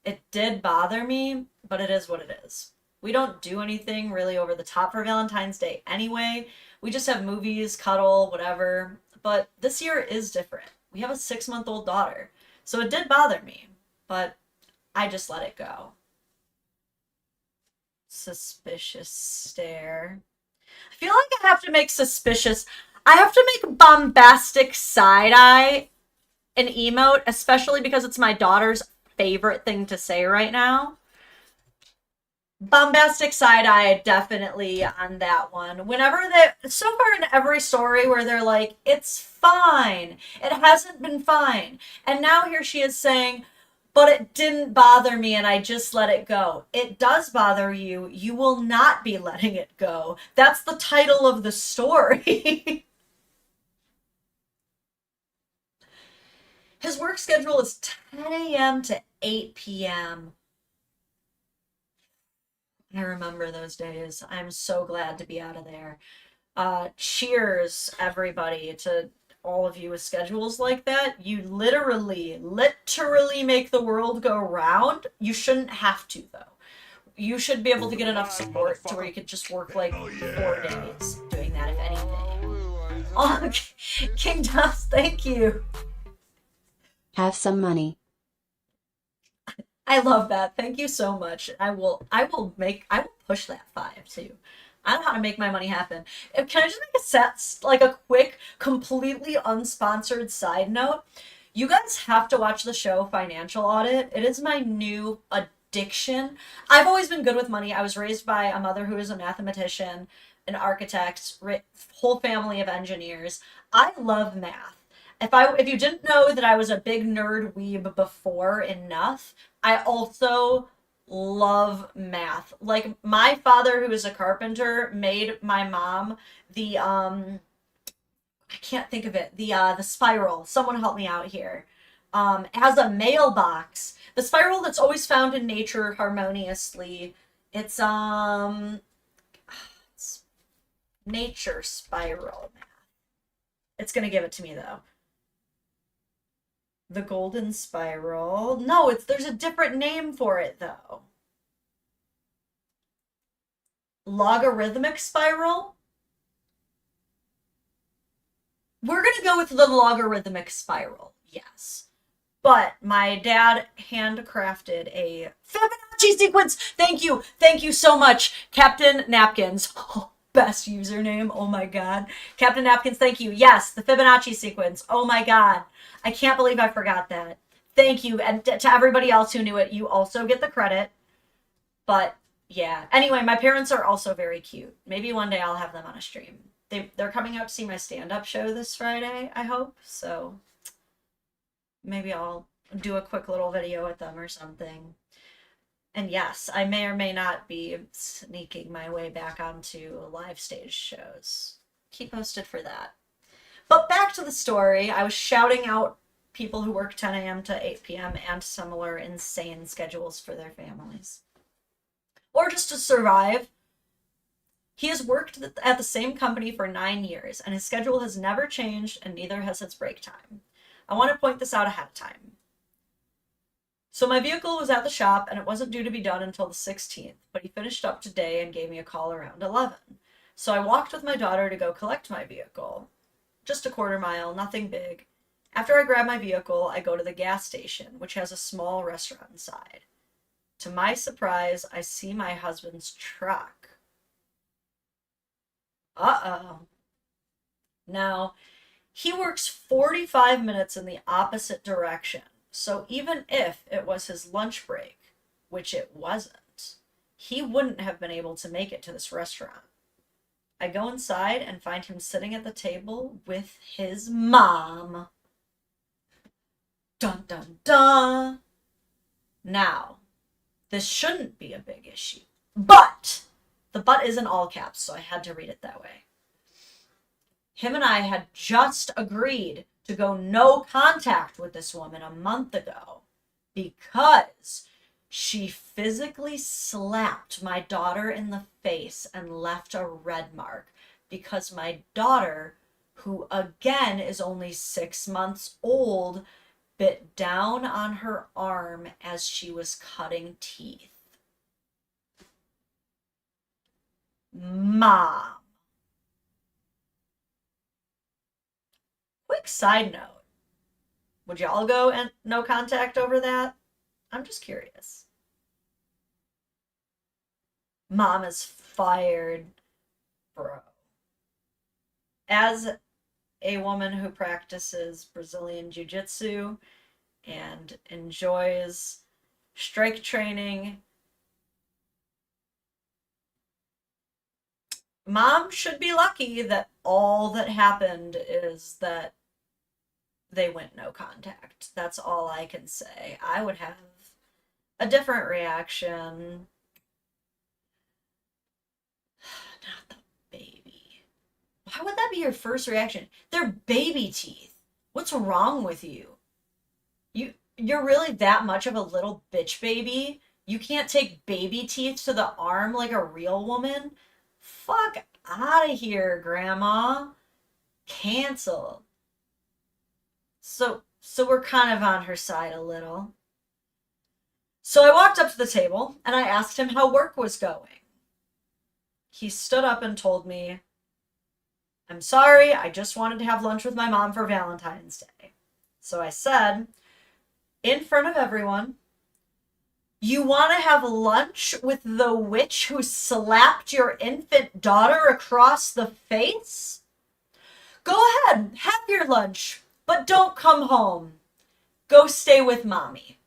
It did bother me, but it is what it is. We don't do anything really over the top for Valentine's Day anyway. We just have movies, cuddle, whatever. But this year is different. We have a 6-month-old daughter. So it did bother me, but I just let it go. Suspicious stare. I feel like I have to make suspicious. I have to make bombastic side-eye an emote, especially because it's my daughter's favorite thing to say right now. Bombastic side-eye, definitely on that one. Whenever so far in every story where they're like, it's fine, it hasn't been fine, and now here she is saying, but it didn't bother me and I just let it go. It does bother you. You will not be letting it go. That's the title of the story. His work schedule is 10 a.m. to 8 p.m. I remember those days. I'm so glad to be out of there. Cheers, everybody, to all of you with schedules like that. You literally make the world go round. You shouldn't have to, though. You should be able to get enough support to where you could just work like 4 days doing that, if anything. Oh, King Doss, thank you. Have some money. I love that. Thank you so much. I will push that 5 too. I know how to make my money happen. Can I just make a quick, completely unsponsored side note? You guys have to watch the show Financial Audit. It is my new addiction. I've always been good with money. I was raised by a mother who is a mathematician, an architect, whole family of engineers. I love math. If you didn't know that I was a big nerd weeb before enough, I also love math. Like my father, who is a carpenter, made my mom the I can't think of it, the spiral. Someone help me out here. As a mailbox. The spiral that's always found in nature harmoniously. It's nature spiral math. It's gonna give it to me though. The golden spiral. No, there's a different name for it though. Logarithmic spiral? We're gonna go with the logarithmic spiral, yes. But my dad handcrafted a Fibonacci sequence. Thank you so much, Captain Napkins. Oh, best username, oh my god. Captain Napkins, thank you. Yes, the Fibonacci sequence, oh my god. I can't believe I forgot that. Thank you, and to everybody else who knew it, you also get the credit. But yeah, anyway, my parents are also very cute. Maybe one day I'll have them on a stream. They're coming out to see my stand-up show this Friday, I hope. So maybe I'll do a quick little video with them or something. And yes, I may or may not be sneaking my way back onto live stage shows. Keep posted for that. But back to the story, I was shouting out people who work 10 a.m. to 8 p.m. and similar insane schedules for their families. Or just to survive. He has worked at the same company for 9 years, and his schedule has never changed, and neither has its break time. I want to point this out ahead of time. So my vehicle was at the shop, and it wasn't due to be done until the 16th, but he finished up today and gave me a call around 11. So I walked with my daughter to go collect my vehicle. Just a quarter mile, nothing big. After I grab my vehicle, I go to the gas station, which has a small restaurant inside. To my surprise, I see my husband's truck. Uh-oh. Now, he works 45 minutes in the opposite direction, so even if it was his lunch break, which it wasn't, he wouldn't have been able to make it to this restaurant. I go inside and find him sitting at the table with his mom. Dun dun dun. Now, this shouldn't be a big issue, but the but is in all caps, so I had to read it that way. Him and I had just agreed to go no contact with this woman a month ago because she physically slapped my daughter in the face and left a red mark because my daughter, who again is only 6 months old, bit down on her arm as she was cutting teeth. Mom. Quick side note. Would y'all go and no contact over that? I'm just curious. Mom is fired, bro. As a woman who practices Brazilian Jiu-Jitsu and enjoys strike training, Mom should be lucky that all that happened is that they went no contact. That's all I can say. I would have a different reaction. Not the baby. Why would that be your first reaction? They're baby teeth. What's wrong with you? You're really that much of a little bitch baby? You can't take baby teeth to the arm like a real woman? Fuck out of here, Grandma. Cancel. So we're kind of on her side a little. So I walked up to the table and I asked him how work was going. He stood up and told me, "I'm sorry, I just wanted to have lunch with my mom for Valentine's Day." So I said, in front of everyone, "You want to have lunch with the witch who slapped your infant daughter across the face? Go ahead, have your lunch, but don't come home. Go stay with mommy."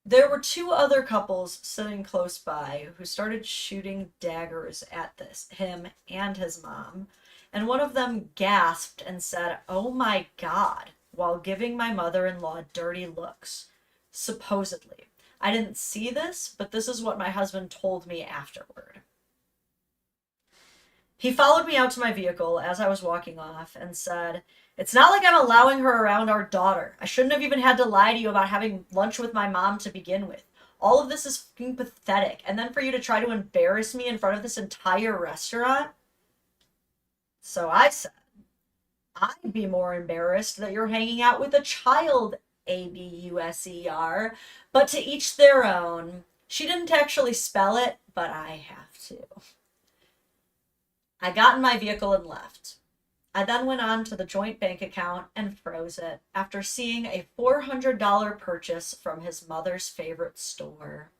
There were 2 other couples sitting close by who started shooting daggers at him and his mom, and one of them gasped and said, "Oh my God," while giving my mother-in-law dirty looks. Supposedly. I didn't see this, but this is what my husband told me afterward. He followed me out to my vehicle as I was walking off and said, "It's not like I'm allowing her around our daughter. I shouldn't have even had to lie to you about having lunch with my mom to begin with. All of this is fucking pathetic. And then for you to try to embarrass me in front of this entire restaurant?" So I said, "I'd be more embarrassed that you're hanging out with a child, ABUSER, but to each their own." She didn't actually spell it, but I have to. I got in my vehicle and left. I then went on to the joint bank account and froze it after seeing a $400 purchase from his mother's favorite store.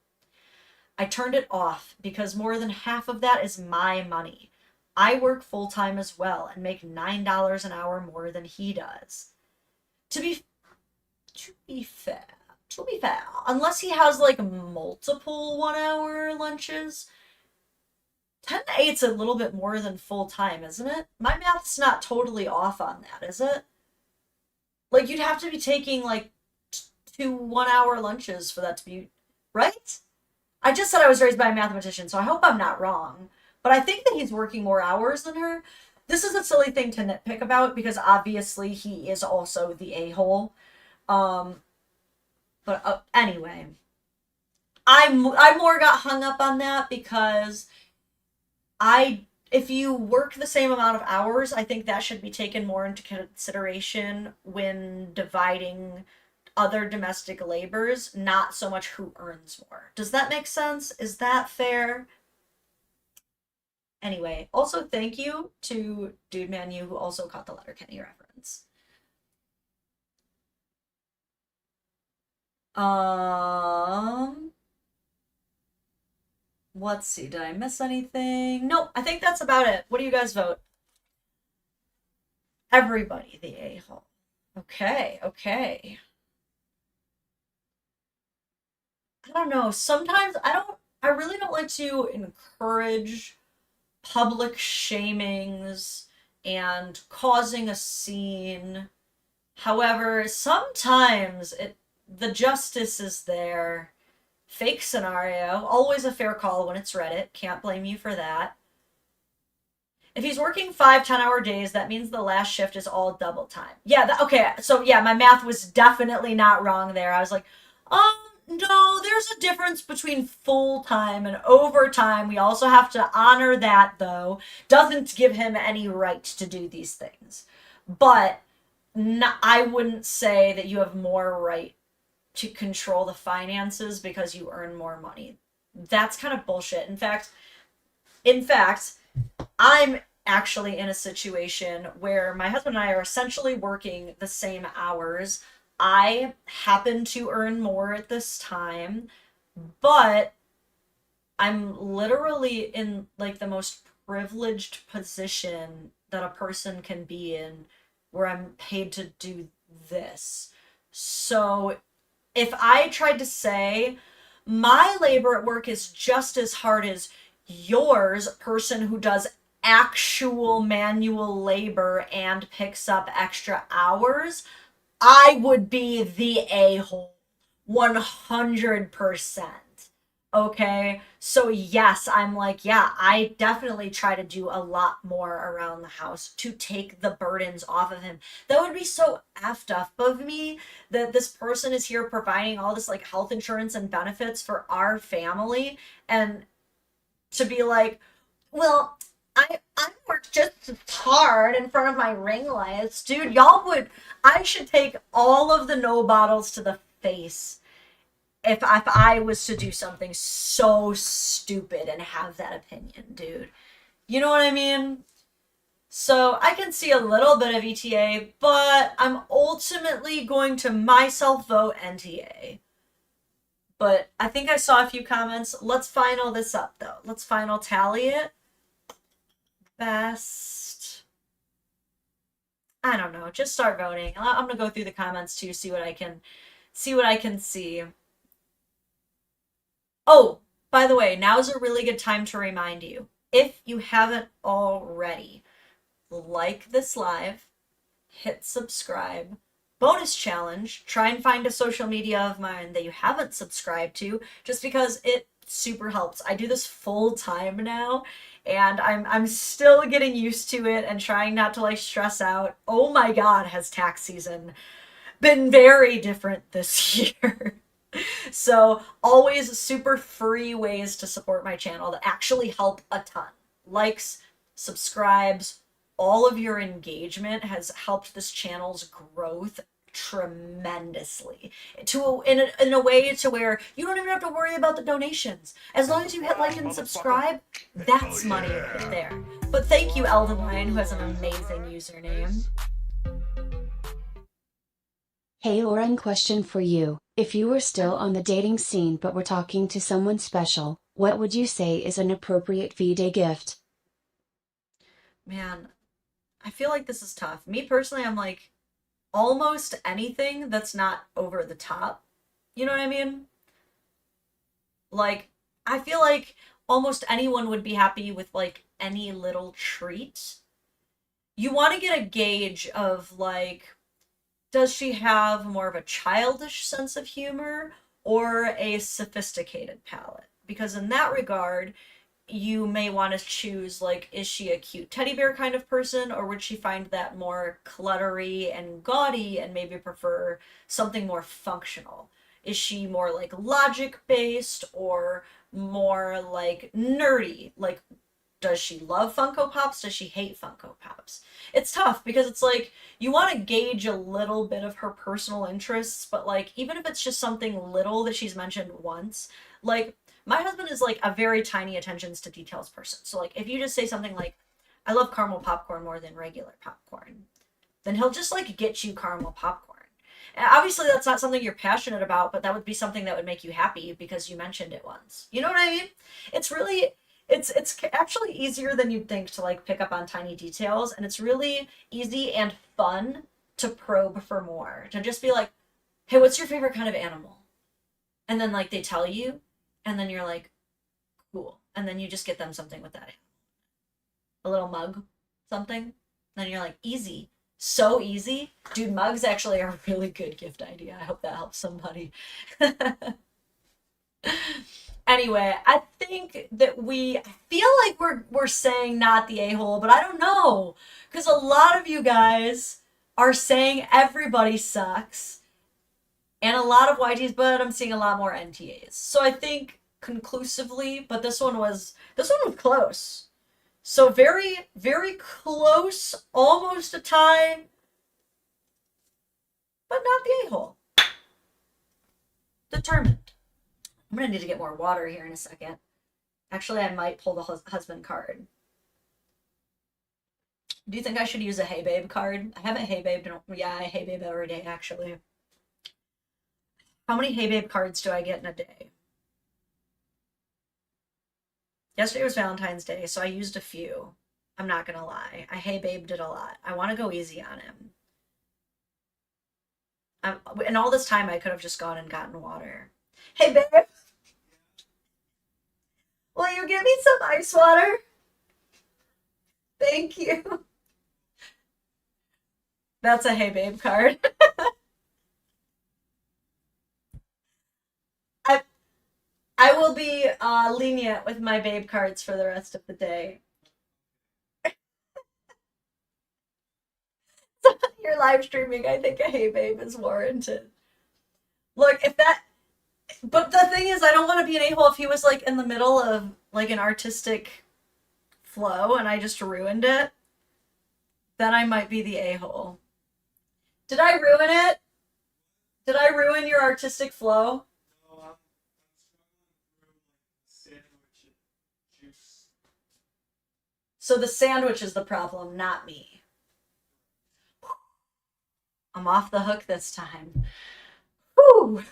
I turned it off because more than half of that is my money. I work full-time as well and make $9 an hour more than he does. To be fair, unless he has like multiple 1-hour lunches, 10 to 8's a little bit more than full-time, isn't it? My math's not totally off on that, is it? Like, you'd have to be taking like 2 1-hour lunches for that to be right? I just said I was raised by a mathematician, so I hope I'm not wrong. But I think that he's working more hours than her. This is a silly thing to nitpick about because obviously he is also the a-hole. Um, but anyway, I more got hung up on that because if you work the same amount of hours, I think that should be taken more into consideration when dividing other domestic labors, not so much who earns more. Does that make sense? Is that fair? Anyway, also thank you to Dude Man U who also caught the Letterkenny reference. Let's see, did I miss anything? Nope, I think that's about it. What do you guys vote? Everybody, the a-hole. Okay, okay. I don't know. Sometimes I really don't like to encourage public shamings and causing a scene. However, sometimes the justice is there. Fake scenario, always a fair call when it's Reddit. Can't blame you for that. If he's working 5 10-hour days, that means the last shift is all double time. Yeah, okay, so yeah, my math was definitely not wrong there. I was like, no, there's a difference between full-time and overtime. We also have to honor that, though. Doesn't give him any right to do these things. But I wouldn't say that you have more right to control the finances because you earn more money. That's kind of bullshit. In fact, I'm actually in a situation where my husband and I are essentially working the same hours. I happen to earn more at this time, but I'm literally in like the most privileged position that a person can be in where I'm paid to do this. So if I tried to say my labor at work is just as hard as yours, person who does actual manual labor and picks up extra hours, I would be the a-hole 100%. Okay, so yes, I'm like, yeah, I definitely try to do a lot more around the house to take the burdens off of him. That would be so effed up of me that this person is here providing all this like health insurance and benefits for our family, and to be like, well, I work just as hard in front of my ring lights. Dude, I should take all of the no bottles to the face if I was to do something so stupid and have that opinion, dude. You know what I mean? So I can see a little bit of ETA, but I'm ultimately going to myself vote NTA. But I think I saw a few comments. Let's final this up, though. Let's final tally it. Best. I don't know. Just start voting. I'm gonna go through the comments too, see what I can see. Oh, by the way, now's a really good time to remind you, if you haven't already, like this live, hit subscribe. Bonus challenge, try and find a social media of mine that you haven't subscribed to, just because it super helps. I do this full time now, and I'm still getting used to it and trying not to like stress out. Oh my god, has tax season been very different this year. So always super free ways to support my channel that actually help a ton. Likes, subscribes, all of your engagement has helped this channel's growth tremendously in a way to where you don't even have to worry about the donations. As long as you hit like and subscribe, that's money right there. But thank you, Elden Lion, who has an amazing username. Hey Lauren, question for you. If you were still on the dating scene but were talking to someone special, what would you say is an appropriate V-Day gift? Man, I feel like this is tough. Me personally, I'm like, almost anything that's not over the top. You know what I mean? Like, I feel like almost anyone would be happy with like any little treat. You want to get a gauge of like, does she have more of a childish sense of humor? or a sophisticated palette. Because in that regard, you may want to choose, like, is she a cute teddy bear kind of person, or would she find that more cluttery and gaudy and maybe prefer something more functional? Is she more like logic based or more like nerdy? Like, does she love Funko Pops? Does she hate Funko Pops? It's tough because it's like you want to gauge a little bit of her personal interests, but like even if it's just something little that she's mentioned once, like my husband is like a very tiny attentions to details person. So like if you just say something like, I love caramel popcorn more than regular popcorn, then he'll just like get you caramel popcorn. And obviously that's not something you're passionate about, but that would be something that would make you happy because you mentioned it once. You know what I mean? It's really it's actually easier than you'd think to like pick up on tiny details, and it's really easy and fun to probe for more. To just be like, "Hey, what's your favorite kind of animal?" And then like they tell you, and then you're like, "Cool." And then you just get them something with that. A little mug, something. And then you're like, "Easy." So easy. Dude, mugs actually are a really good gift idea. I hope that helps somebody. Anyway, I think that I feel like we're saying not the a-hole, but I don't know. Because a lot of you guys are saying everybody sucks. And a lot of YTs, but I'm seeing a lot more NTAs. So I think conclusively, but this one was close. So very, very close, almost a tie, but not the a-hole. Determined. I'm gonna need to get more water here in a second. Actually, I might pull the husband card. Do you think I should use a Hey Babe card? I haven't Hey Babe. Yeah, I Hey Babe every day, actually. How many Hey Babe cards do I get in a day? Yesterday was Valentine's Day, so I used a few. I'm not gonna lie. I Hey Babe did a lot. I want to go easy on him. And all this time, I could have just gone and gotten water. Hey, babe. Will you give me some ice water? Thank you. That's a Hey Babe card. I will be lenient with my babe cards for the rest of the day. So you're live streaming, I think a Hey Babe is warranted. Look, but the thing is, I don't want to be an a-hole if he was like in the middle of like an artistic flow and I just ruined it. Then I might be the a-hole. Did I ruin it? Did I ruin your artistic flow? No, I'm struggling through like sandwich juice. So the sandwich is the problem, not me. I'm off the hook this time. Whew.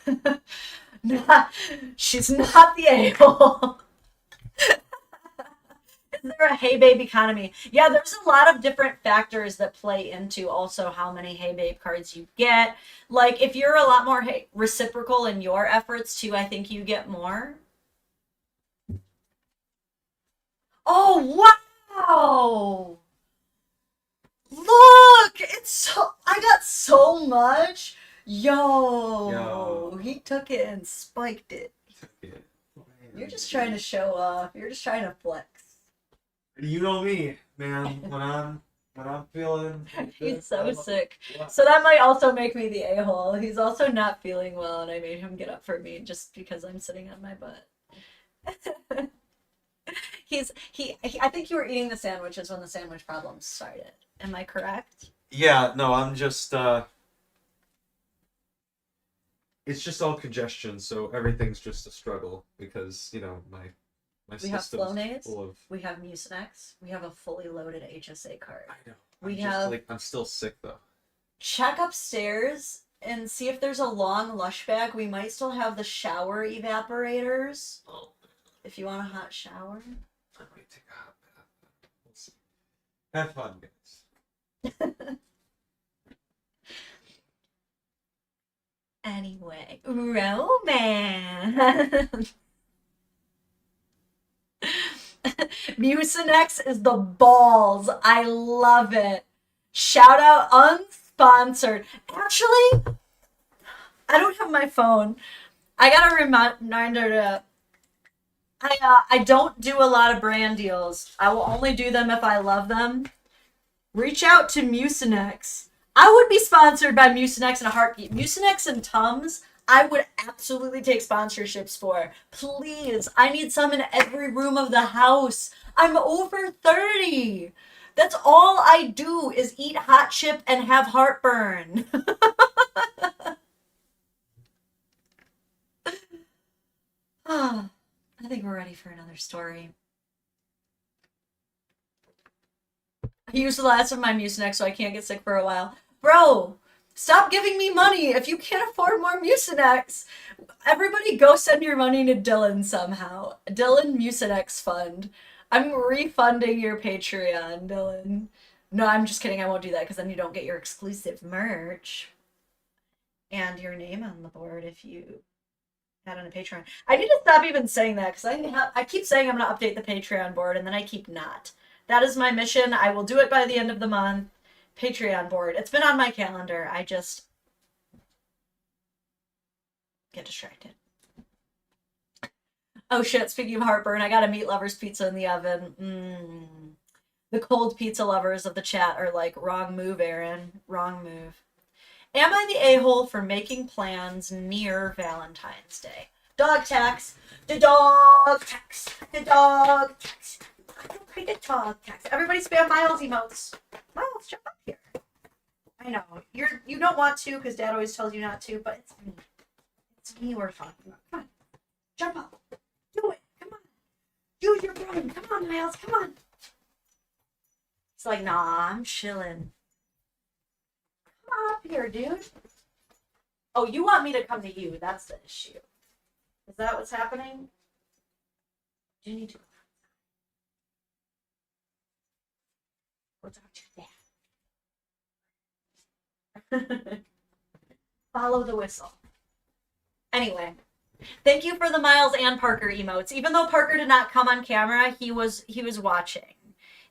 She's not the a-hole. Is there a Hey Babe economy? Yeah, there's a lot of different factors that play into also how many Hey Babe cards you get. Like, if you're a lot more reciprocal in your efforts too, I think you get more. Oh, wow! Look! I got so much! Yo! He took it and spiked it. You're just trying to show off. You're just trying to flex. You know me, man. When I'm feeling He's so sick. So that might also make me the a-hole. He's also not feeling well, and I made him get up for me just because I'm sitting on my butt. I think you were eating the sandwiches when the sandwich problem started. Am I correct? Yeah, no, I'm just it's just all congestion, so everything's just a struggle because, you know, my We have system's Flonase, full of we have Mucinex, we have a fully loaded HSA card. I know. We I'm just, have like, I'm still sick though. check upstairs and see if there's a long lush bag. We might still have the shower evaporators. Oh, If you want a hot shower. I might take a hot bath. We'll see. Have fun, guys. Anyway, romance. Mucinex is the balls. I love it. Shout out unsponsored. Actually, I don't have my phone. I got a reminder to. I don't do a lot of brand deals. I will only do them if I love them. Reach out to Mucinex. I would be sponsored by Mucinex in a heartbeat. Mucinex and Tums, I would absolutely take sponsorships for. Please, I need some in every room of the house. I'm over 30. That's all I do is eat hot chip and have heartburn. I think we're ready for another story. I used the last of my Mucinex, so I can't get sick for a while. Bro, stop giving me money if you can't afford more Mucinex. Everybody go send your money to Dylan somehow. Dylan Mucinex Fund. I'm refunding your Patreon, Dylan. No, I'm just kidding. I won't do that because then you don't get your exclusive merch and your name on the board if you had on a Patreon. I need to stop even saying that because I keep saying I'm going to update the Patreon board and then I keep not. That is my mission. I will do it by the end of the month. Patreon board. It's been on my calendar. I just get distracted. Oh shit, speaking of heartburn, I got a meat lover's pizza in the oven. The cold pizza lovers of the chat are like, wrong move, Aaron. Wrong move. Am I the a-hole for making plans near Valentine's Day? Dog tax. The dog tax. The dog tax. I don't pay the dog tax. Everybody spam Miles emotes. Miles, jump up here. I know. You don't want to because Dad always tells you not to, but it's me. It's me we're talking about. Come on. Jump up. Do it. Come on. Use your brain. Come on, Miles. Come on. It's like, nah, I'm chilling. Come up here, dude. Oh, you want me to come to you. That's the issue. Is that what's happening? Do you need to go talk to your dad? Follow the whistle. Anyway, thank you for the Miles and Parker emotes. Even though Parker did not come on camera, he was watching,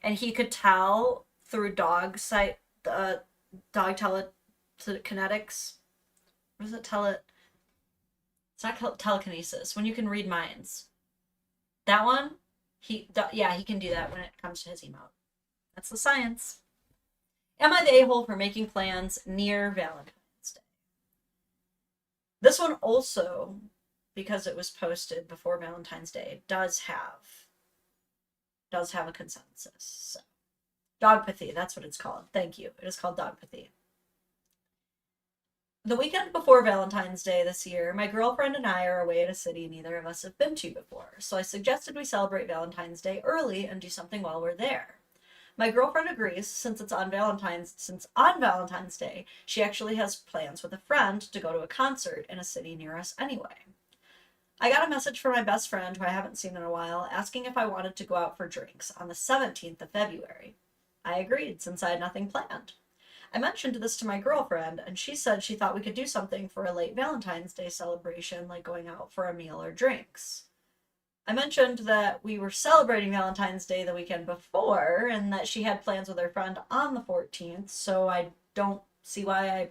and he could tell through dog telekinetics. What does it tell it? It's not telekinesis. When you can read minds. That one, he can do that when it comes to his emote. That's the science. Am I the a-hole for making plans near Valentine's Day? This one also, because it was posted before Valentine's Day, does have a consensus. So, dogpathy, that's what it's called. Thank you. It is called dogpathy. The weekend before Valentine's Day this year, my girlfriend and I are away at a city neither of us have been to before, so I suggested we celebrate Valentine's Day early and do something while we're there. My girlfriend agrees, since on Valentine's Day, she actually has plans with a friend to go to a concert in a city near us anyway. I got a message from my best friend, who I haven't seen in a while, asking if I wanted to go out for drinks on the 17th of February. I agreed, since I had nothing planned. I mentioned this to my girlfriend, and she said she thought we could do something for a late Valentine's Day celebration, like going out for a meal or drinks. I mentioned that we were celebrating Valentine's Day the weekend before, and that she had plans with her friend on the 14th, so I don't see why I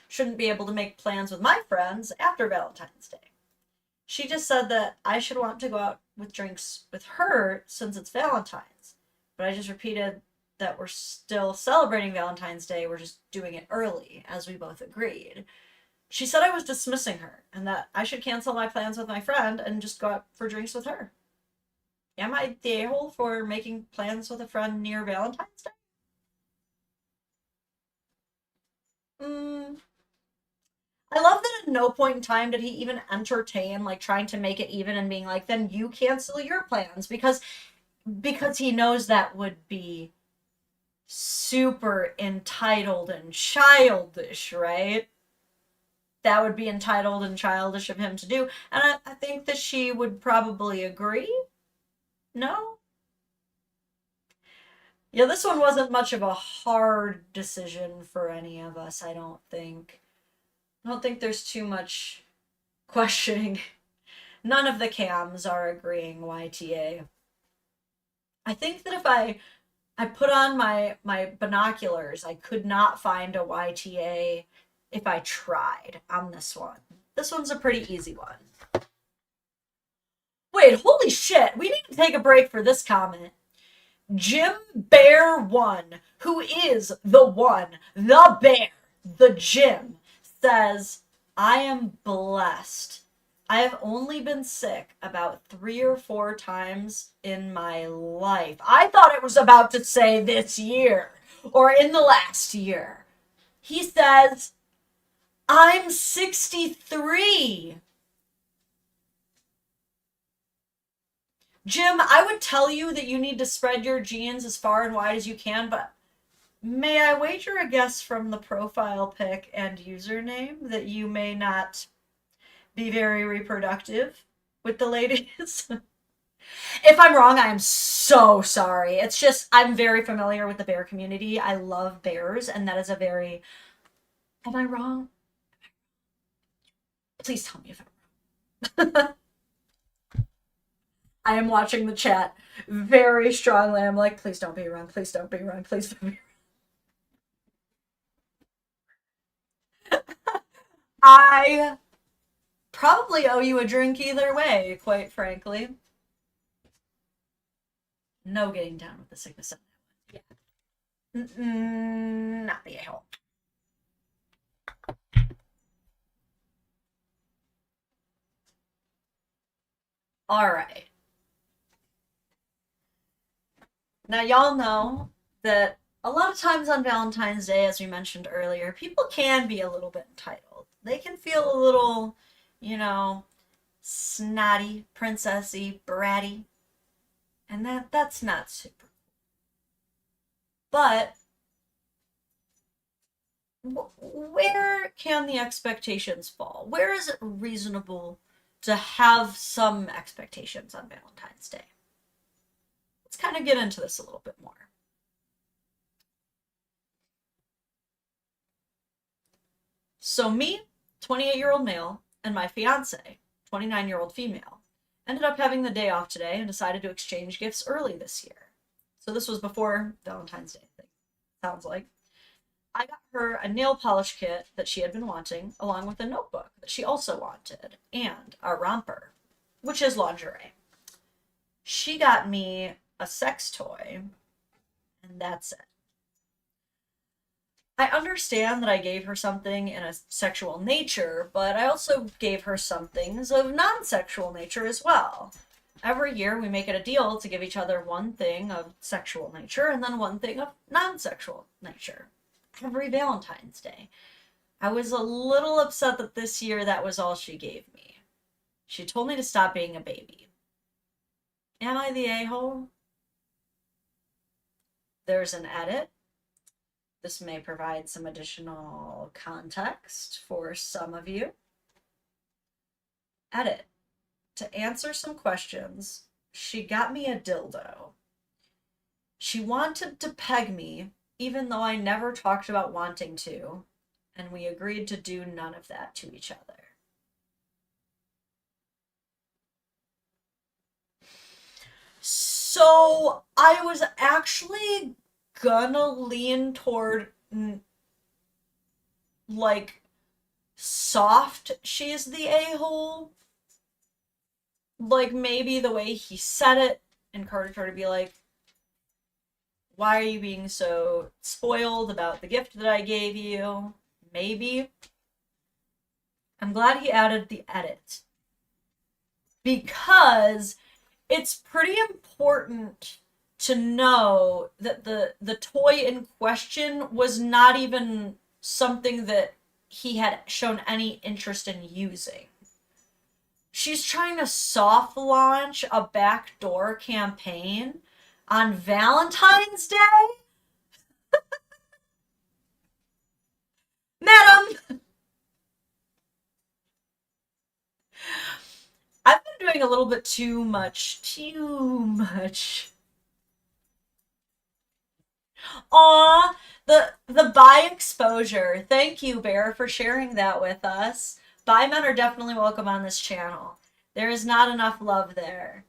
shouldn't be able to make plans with my friends after Valentine's Day. She just said that I should want to go out with drinks with her since it's Valentine's, but I just repeated that we're still celebrating Valentine's Day, we're just doing it early, as we both agreed. She said I was dismissing her, and that I should cancel my plans with my friend and just go out for drinks with her. Am I the a-hole for making plans with a friend near Valentine's Day? I love that at no point in time did he even entertain, like, trying to make it even and being like, then you cancel your plans, because he knows that would be super entitled and childish, right? That would be entitled and childish of him to do. And I think that she would probably agree. No? Yeah, this one wasn't much of a hard decision for any of us, I don't think. I don't think there's too much questioning. None of the cams are agreeing YTA. I think that if I put on my binoculars, I could not find a YTA if I tried on this one. This one's a pretty easy one. Wait, holy shit. We need to take a break for this comment. Jim Bear 1, who is the one, the bear, the Jim, says, I am blessed. I have only been sick about 3 or 4 times in my life. I thought it was about to say this year or in the last year. He says, I'm 63. Jim, I would tell you that you need to spread your genes as far and wide as you can, but may I wager a guess from the profile pic and username that you may not be very reproductive with the ladies? If I'm wrong, I am so sorry. It's just, I'm very familiar with the bear community. I love bears, and that is a very... Am I wrong? Please tell me if I'm wrong. I am watching the chat very strongly. I'm like, please don't be wrong. Please don't be wrong. Please don't be wrong. I probably owe you a drink either way, quite frankly. No getting down with the sickness of that one. Yeah. Not the a-hole. All right. Now, y'all know that a lot of times on Valentine's Day, as we mentioned earlier, people can be a little bit entitled. They can feel a little, you know, snotty, princessy, bratty. And that's not super. But where can the expectations fall? Where is it reasonable to have some expectations on Valentine's Day? Let's kind of get into this a little bit more. So me, 28-year-old male, and my fiance, 29-year-old female, ended up having the day off today and decided to exchange gifts early this year. So this was before Valentine's Day, I think. Sounds like. I got her a nail polish kit that she had been wanting, along with a notebook that she also wanted, and a romper, which is lingerie. She got me a sex toy, and that's it. I understand that I gave her something in a sexual nature, but I also gave her some things of non-sexual nature as well. Every year we make it a deal to give each other one thing of sexual nature and then one thing of non-sexual nature. Every Valentine's Day. I was a little upset that this year that was all she gave me. She told me to stop being a baby. Am I the a-hole? There's an edit. This may provide some additional context for some of you. Edit. To answer some questions, she got me a dildo. She wanted to peg me, even though I never talked about wanting to, and we agreed to do none of that to each other. So I was actually gonna lean toward like soft she's the a-hole, like maybe the way he said it, encouraged her to be like, why are you being so spoiled about the gift that I gave you? Maybe. I'm glad he added the edit, because it's pretty important to know that the toy in question was not even something that he had shown any interest in using. She's trying to soft launch a backdoor campaign on Valentine's Day? Madam! I've been doing a little bit too much. Aw, the bi exposure. Thank you, Bear, for sharing that with us. Bi men are definitely welcome on this channel. There is not enough love there.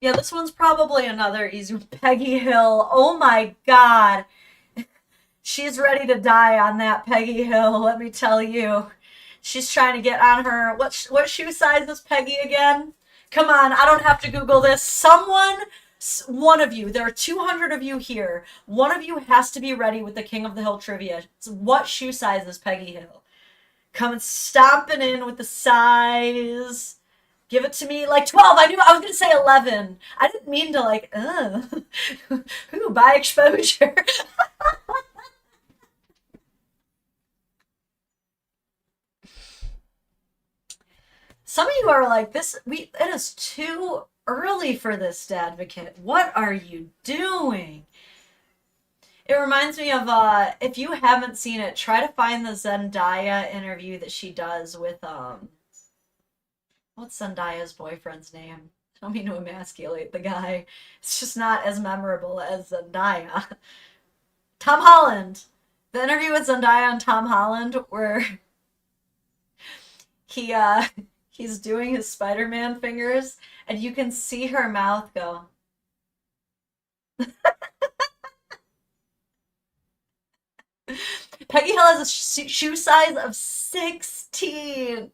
Yeah, this one's probably another easy one. Peggy Hill. Oh my god. She's ready to die on that Peggy Hill, let me tell you. She's trying to get on her. What shoe size is Peggy again? Come on, I don't have to Google this. One of you, there are 200 of you here. One of you has to be ready with the King of the Hill trivia. What shoe size is Peggy Hill? Coming stomping in with the size. Give it to me like 12. I was gonna say 11. I didn't mean to like, ooh, by exposure. Some of you are like, it is too early for this, Advocate. What are you doing? It reminds me of, if you haven't seen it, try to find the Zendaya interview that she does with, what's Zendaya's boyfriend's name? I don't mean to emasculate the guy. It's just not as memorable as Zendaya. Tom Holland. The interview with Zendaya and Tom Holland where he's doing his Spider-Man fingers and you can see her mouth go. Peggy Hill has a shoe size of 16.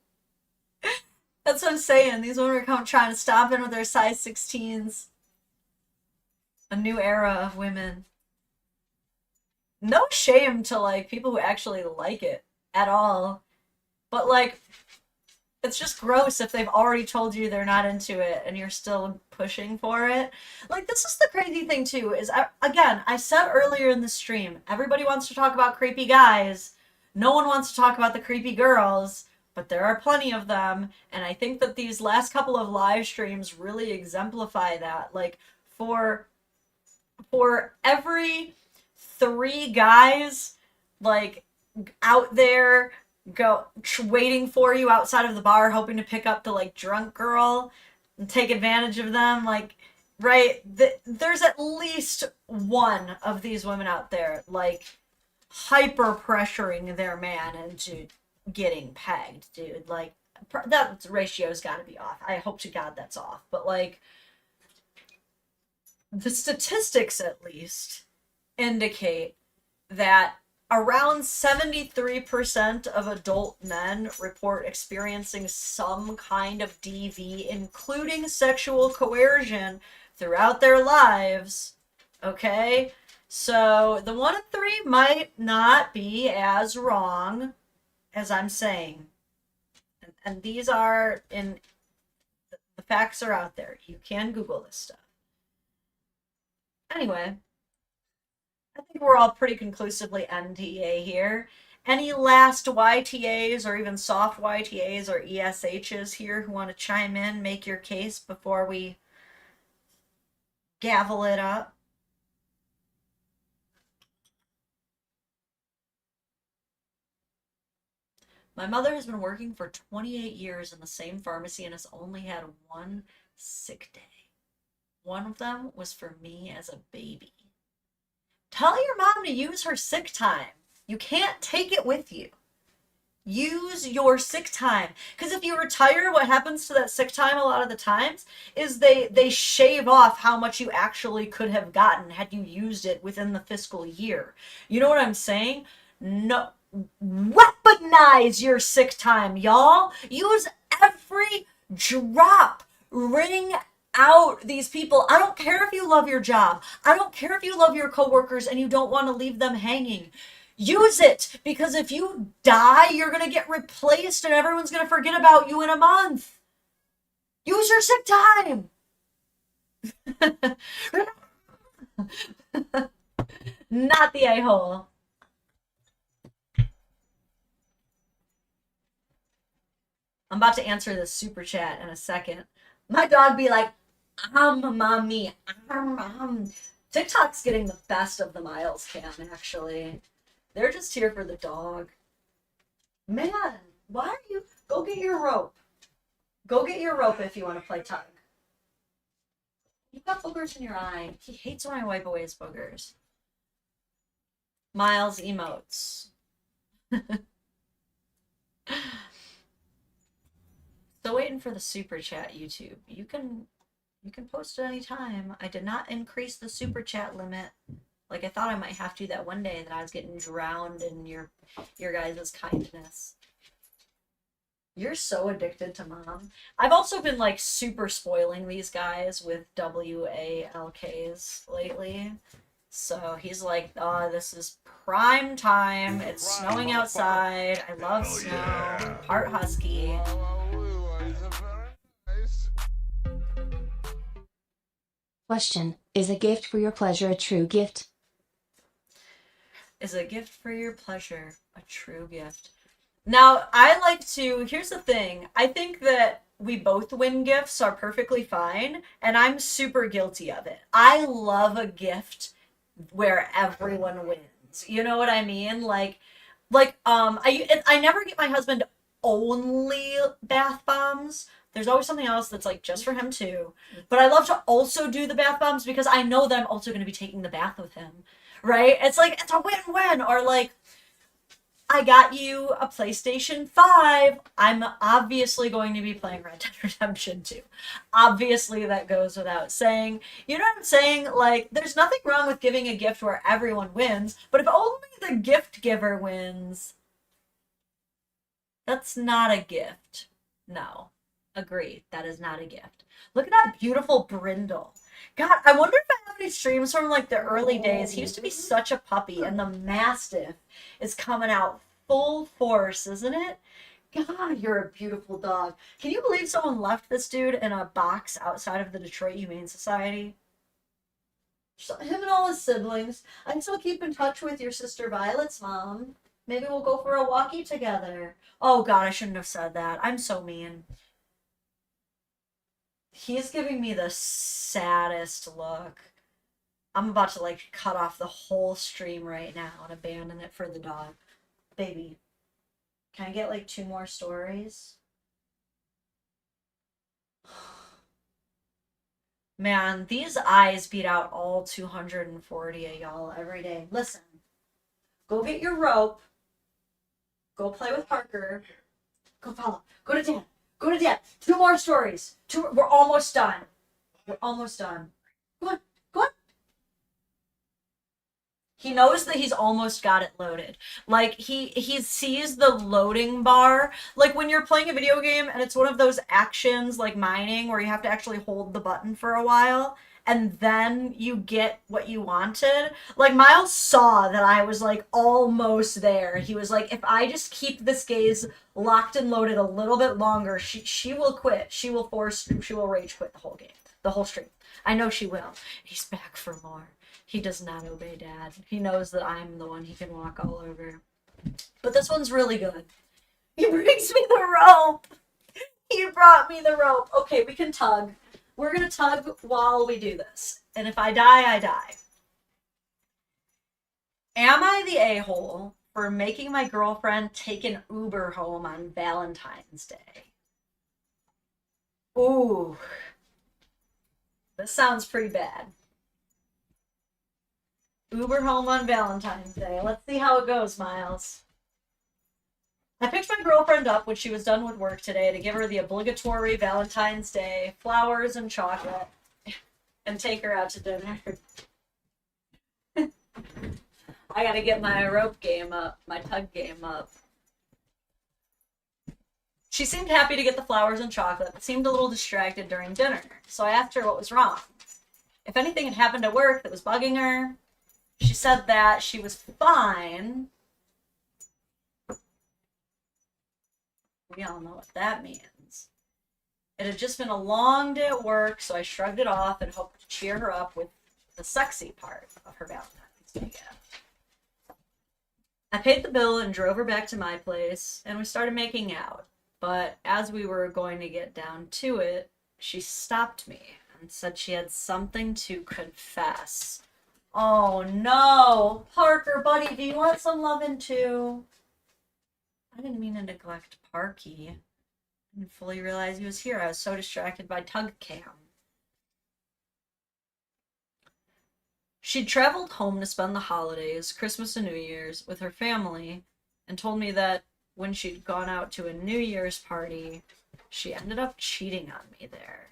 That's what I'm saying. These women are trying to stop in with their size 16s. A new era of women. No shame to like people who actually like it at all. But like, it's just gross if they've already told you they're not into it and you're still pushing for it. Like, this is the crazy thing too, is again, I said earlier in the stream, everybody wants to talk about creepy guys. No one wants to talk about the creepy girls. But there are plenty of them, and I think that these last couple of live streams really exemplify that. Like, for every 3 guys, like, out there waiting for you outside of the bar, hoping to pick up the, like, drunk girl and take advantage of them, like, right? There's at least one of these women out there, like, hyper pressuring their man into getting pegged, dude. Like, that ratio's got to be off. I hope to God that's off. But like, the statistics at least indicate that around 73% of adult men report experiencing some kind of DV, including sexual coercion, throughout their lives. Okay? So the 1 in 3 might not be as wrong as I'm saying. And these are the facts are out there. You can Google this stuff. Anyway, I think we're all pretty conclusively NTA here. Any last YTAs or even soft YTAs or ESHs here who want to chime in, make your case before we gavel it up? My mother has been working for 28 years in the same pharmacy and has only had 1 sick day. One of them was for me as a baby. Tell your mom to use her sick time. You can't take it with you. Use your sick time. Because if you retire, what happens to that sick time a lot of the times is they shave off how much you actually could have gotten had you used it within the fiscal year. You know what I'm saying? No. Weaponize your sick time, y'all. Use every drop. Ring out these people. I don't care if you love your job. I don't care if you love your coworkers and you don't want to leave them hanging. Use it, because if you die, you're going to get replaced and everyone's going to forget about you in a month. Use your sick time. Not the a-hole. I'm about to answer this super chat in a second. My dog be like, mommy, TikTok's getting the best of the Miles cam, actually. They're just here for the dog. Man, why are you... Go get your rope. Go get your rope if you want to play tug. You've got boogers in your eye. He hates when I wipe away his boogers. Miles emotes. Still waiting for the super chat, YouTube. You can You can post at any time. I did not increase the super chat limit. Like I thought I might have to that one day that I was getting drowned in your guys' kindness. You're so addicted to mom. I've also been like super spoiling these guys with WALKs lately. So he's like, oh, this is prime time. It's snowing outside. I love snow. Part husky. Question: is a gift for your pleasure a true gift? Is a gift for your pleasure a true gift? Now, I like to, here's the thing. I think that we both win gifts are perfectly fine, and I'm super guilty of it. I love a gift where everyone wins. You know what I mean? I never get my husband only bath bombs. There's always something else that's like just for him too. But I love to also do the bath bombs because I know that I'm also going to be taking the bath with him. Right? It's like it's a win-win. Or like I got you a PlayStation 5. I'm obviously going to be playing Red Dead Redemption 2. Obviously, that goes without saying. You know what I'm saying? Like, there's nothing wrong with giving a gift where everyone wins, but if only the gift giver wins, that's not a gift. No. Agree. That is not a gift. Look at that beautiful brindle. God, I wonder if I have any streams from like the early days. He used to be such a puppy, and the Mastiff is coming out full force, isn't it? God, you're a beautiful dog. Can you believe someone left this dude in a box outside of the Detroit Humane Society? Him and all his siblings. I can still keep in touch with your sister Violet's mom. Maybe we'll go for a walkie together. Oh God, I shouldn't have said that. I'm so mean. He's giving me the saddest look. I'm about to like cut off the whole stream right now and abandon it for the dog. Baby, can I get like 2 more stories? Man, these eyes beat out all 240 of y'all every day. Listen, go get your rope. Go play with Parker. Go follow. Go to Dad. Go to Dad. 2 more stories. We're almost done. We're almost done. Go on. Go on. He knows that he's almost got it loaded. Like, he sees the loading bar. Like, when you're playing a video game and it's one of those actions, like mining, where you have to actually hold the button for a while, and then you get what you wanted. Like, Miles saw that I was, like, almost there. He was like, if I just keep this gaze locked and loaded a little bit longer, she will quit. She will rage quit the whole game. The whole stream. I know she will. He's back for more. He does not obey Dad. He knows that I'm the one he can walk all over. But this one's really good. He brings me the rope. He brought me the rope. Okay, we can tug. We're going to tug while we do this. And if I die, I die. Am I the a-hole for making my girlfriend take an Uber home on Valentine's Day? Ooh. This sounds pretty bad. Uber home on Valentine's Day. Let's see how it goes, Miles. I picked my girlfriend up when she was done with work today to give her the obligatory Valentine's Day flowers and chocolate and take her out to dinner. I gotta get my rope game up, my tug game up. She seemed happy to get the flowers and chocolate, but seemed a little distracted during dinner, so I asked her what was wrong. If anything had happened at work that was bugging her, she said that she was fine. We all know what that means. It had just been a long day at work, so I shrugged it off and hoped to cheer her up with the sexy part of her Valentine's Day gift. I paid the bill and drove her back to my place, and we started making out. But as we were going to get down to it, she stopped me and said she had something to confess. Oh no! Parker, buddy, do you want some loving too? I didn't mean to neglect Parky. I didn't fully realize he was here. I was so distracted by Tug Cam. She'd traveled home to spend the holidays, Christmas and New Year's, with her family, and told me that when she'd gone out to a New Year's party, she ended up cheating on me there.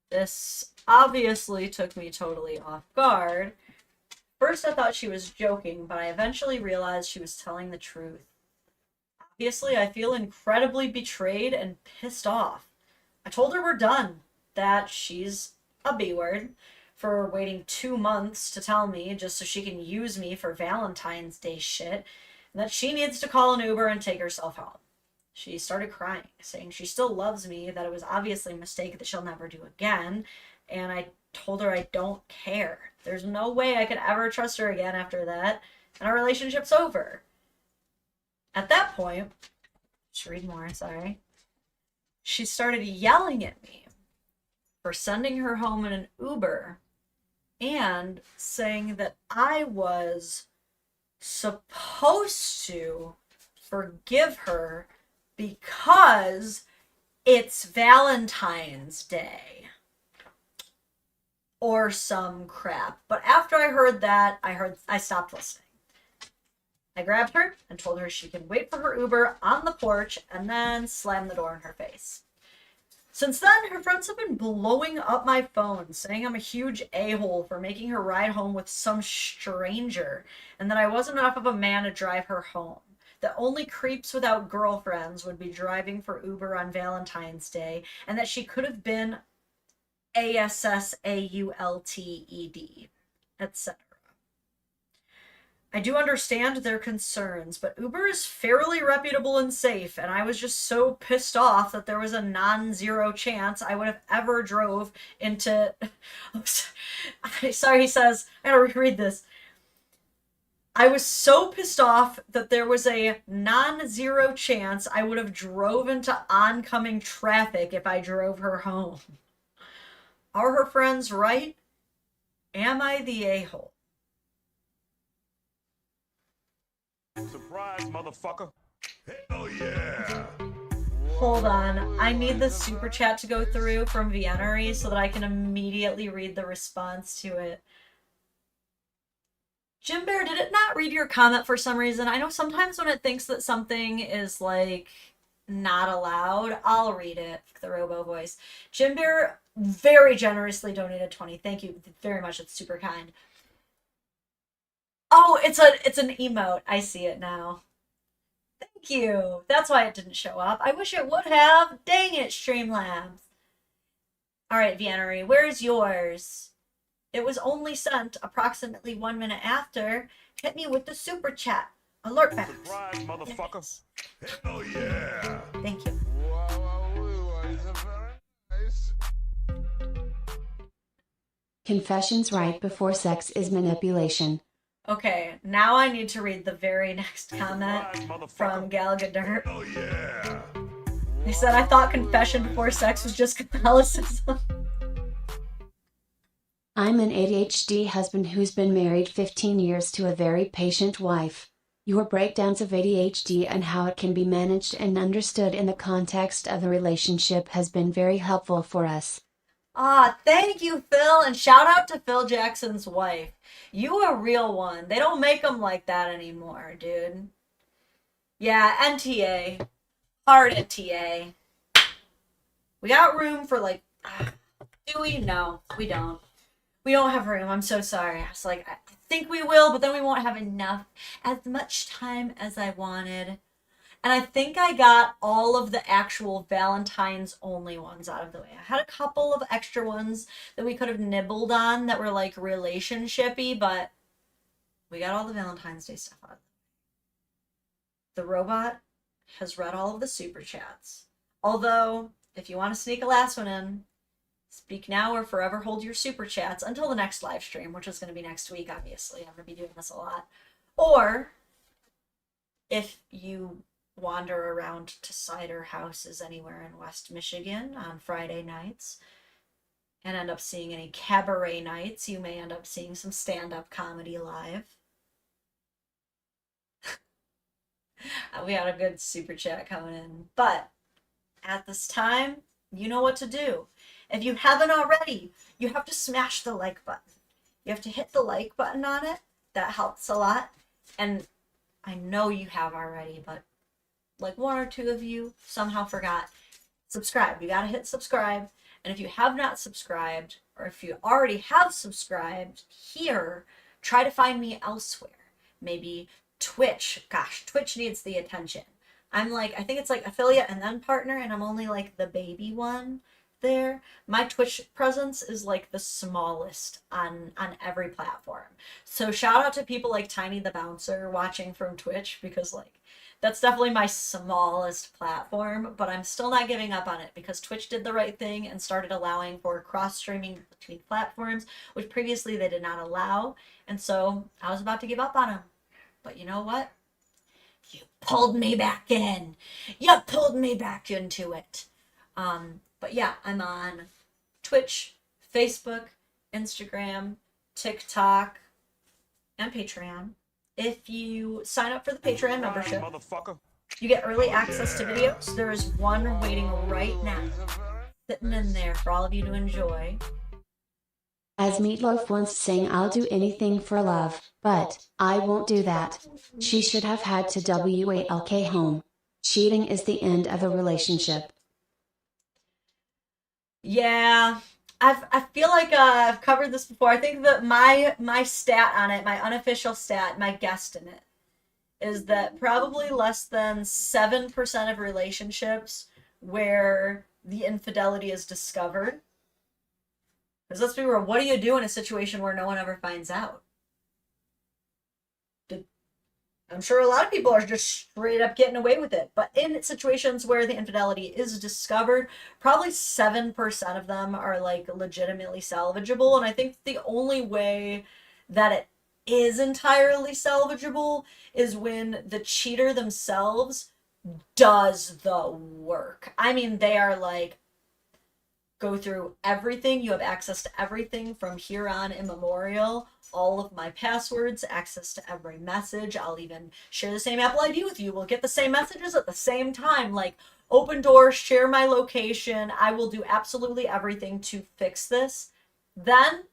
This obviously took me totally off guard. First, I thought she was joking, but I eventually realized she was telling the truth. Obviously, I feel incredibly betrayed and pissed off. I told her we're done, that she's a B word for waiting 2 months to tell me just so she can use me for Valentine's Day shit, and that she needs to call an Uber and take herself home. She started crying, saying she still loves me, that it was obviously a mistake that she'll never do again, and I told her I don't care. There's no way I could ever trust her again after that, and our relationship's over. At that point, just read more, sorry. She started yelling at me for sending her home in an Uber and saying that I was supposed to forgive her because it's Valentine's Day. Or some crap. But after I heard that, I stopped listening. I grabbed her and told her she can wait for her Uber on the porch and then slammed the door in her face. Since then, her friends have been blowing up my phone, saying I'm a huge a-hole for making her ride home with some stranger, and that I wasn't enough of a man to drive her home. That only creeps without girlfriends would be driving for Uber on Valentine's Day, and that she could have been ASSAULTED, etc. I do understand their concerns, but Uber is fairly reputable and safe, and I was just so pissed off that there was a non-zero chance I would have ever drove into... Sorry, he says, I gotta reread this. I was so pissed off that there was a non-zero chance I would have drove into oncoming traffic if I drove her home. Are her friends right? Am I the a-hole? Surprise, motherfucker. Hell yeah. Hold on. I need the super chat to go through from Viennery so that I can immediately read the response to it. Jim Bear, did it not read your comment for some reason? I know sometimes when it thinks that something is, like, not allowed, I'll read it. The robo voice. Jim Bear very generously donated 20. Thank you very much. It's super kind. Oh, it's an emote. I see it now. Thank you. That's why it didn't show up. I wish it would have. Dang it, Streamlabs. Alright, Viennery, where's yours? It was only sent approximately 1 minute after. Hit me with the super chat. Alert box. Surprise, motherfucker. Hell yeah. Thank you. Confessions right before sex is manipulation. Okay, now I need to read the very next comment from Gal Gadot. Hell yeah. They said, I thought confession before sex was just Catholicism. I'm an ADHD husband who's been married 15 years to a very patient wife. Your breakdowns of ADHD and how it can be managed and understood in the context of the relationship has been very helpful for us. Ah, thank you, Phil, and shout out to Phil Jackson's wife. You a real one. They don't make them like that anymore, dude. Yeah, NTA. Hard NTA. We got room for, like... Do we? No, we don't. We don't have room. I'm so sorry. I was like, I think we will, but then we won't have enough. As much time as I wanted. And I think I got all of the actual Valentine's only ones out of the way. I had a couple of extra ones that we could have nibbled on that were like relationship-y, but we got all the Valentine's Day stuff out. The robot has read all of the super chats. Although, if you want to sneak a last one in, speak now or forever hold your super chats until the next live stream, which is going to be next week, obviously. I'm going to be doing this a lot. Or, if you wander around to cider houses anywhere in West Michigan on Friday nights and end up seeing any cabaret nights, you may end up seeing some stand-up comedy live. We had a good super chat coming in. But at this time, you know what to do. If you haven't already, you have to smash the like button. You have to hit the like button on it. That helps a lot. And I know you have already, but like one or two of you somehow forgot. subscribe. You gotta hit subscribe. And if you have not subscribed, or if you already have subscribed here, try to find me elsewhere. Maybe Twitch. Gosh, Twitch needs the attention. I'm like, I think it's like affiliate and then partner, and I'm only like the baby one there. My Twitch presence is like the smallest on every platform. So shout out to people like Tiny the Bouncer watching from Twitch, because like that's definitely my smallest platform, but I'm still not giving up on it because Twitch did the right thing and started allowing for cross streaming between platforms, which previously they did not allow. And so I was about to give up on them. But you know what? You pulled me back in. You pulled me back into it. But yeah, I'm on Twitch, Facebook, Instagram, TikTok, and Patreon. If you sign up for the Patreon membership, Motherfucker. you get early access to videos. There is one waiting right now, sitting in there for all of you to enjoy. As Meatloaf once sang, I'll do anything for love, but I won't do that. She should have had to walk home. Cheating is the end of a relationship. Yeah, I feel like I've covered this before. I think that my stat on it, my unofficial stat, my guesstimate, is that probably less than 7% of relationships where the infidelity is discovered. Because let's be real, what do you do in a situation where no one ever finds out? I'm sure a lot of people are just straight up getting away with it. But in situations where the infidelity is discovered, probably 7% of them are like legitimately salvageable. And I think the only way that it is entirely salvageable is when the cheater themselves does the work. I mean, they are like, go through everything. You have access to everything from here on immemorial. All of my passwords, access to every message. I'll even share the same Apple ID with you. We'll get the same messages at the same time. Like, open doors, share my location. I will do absolutely everything to fix this. Then,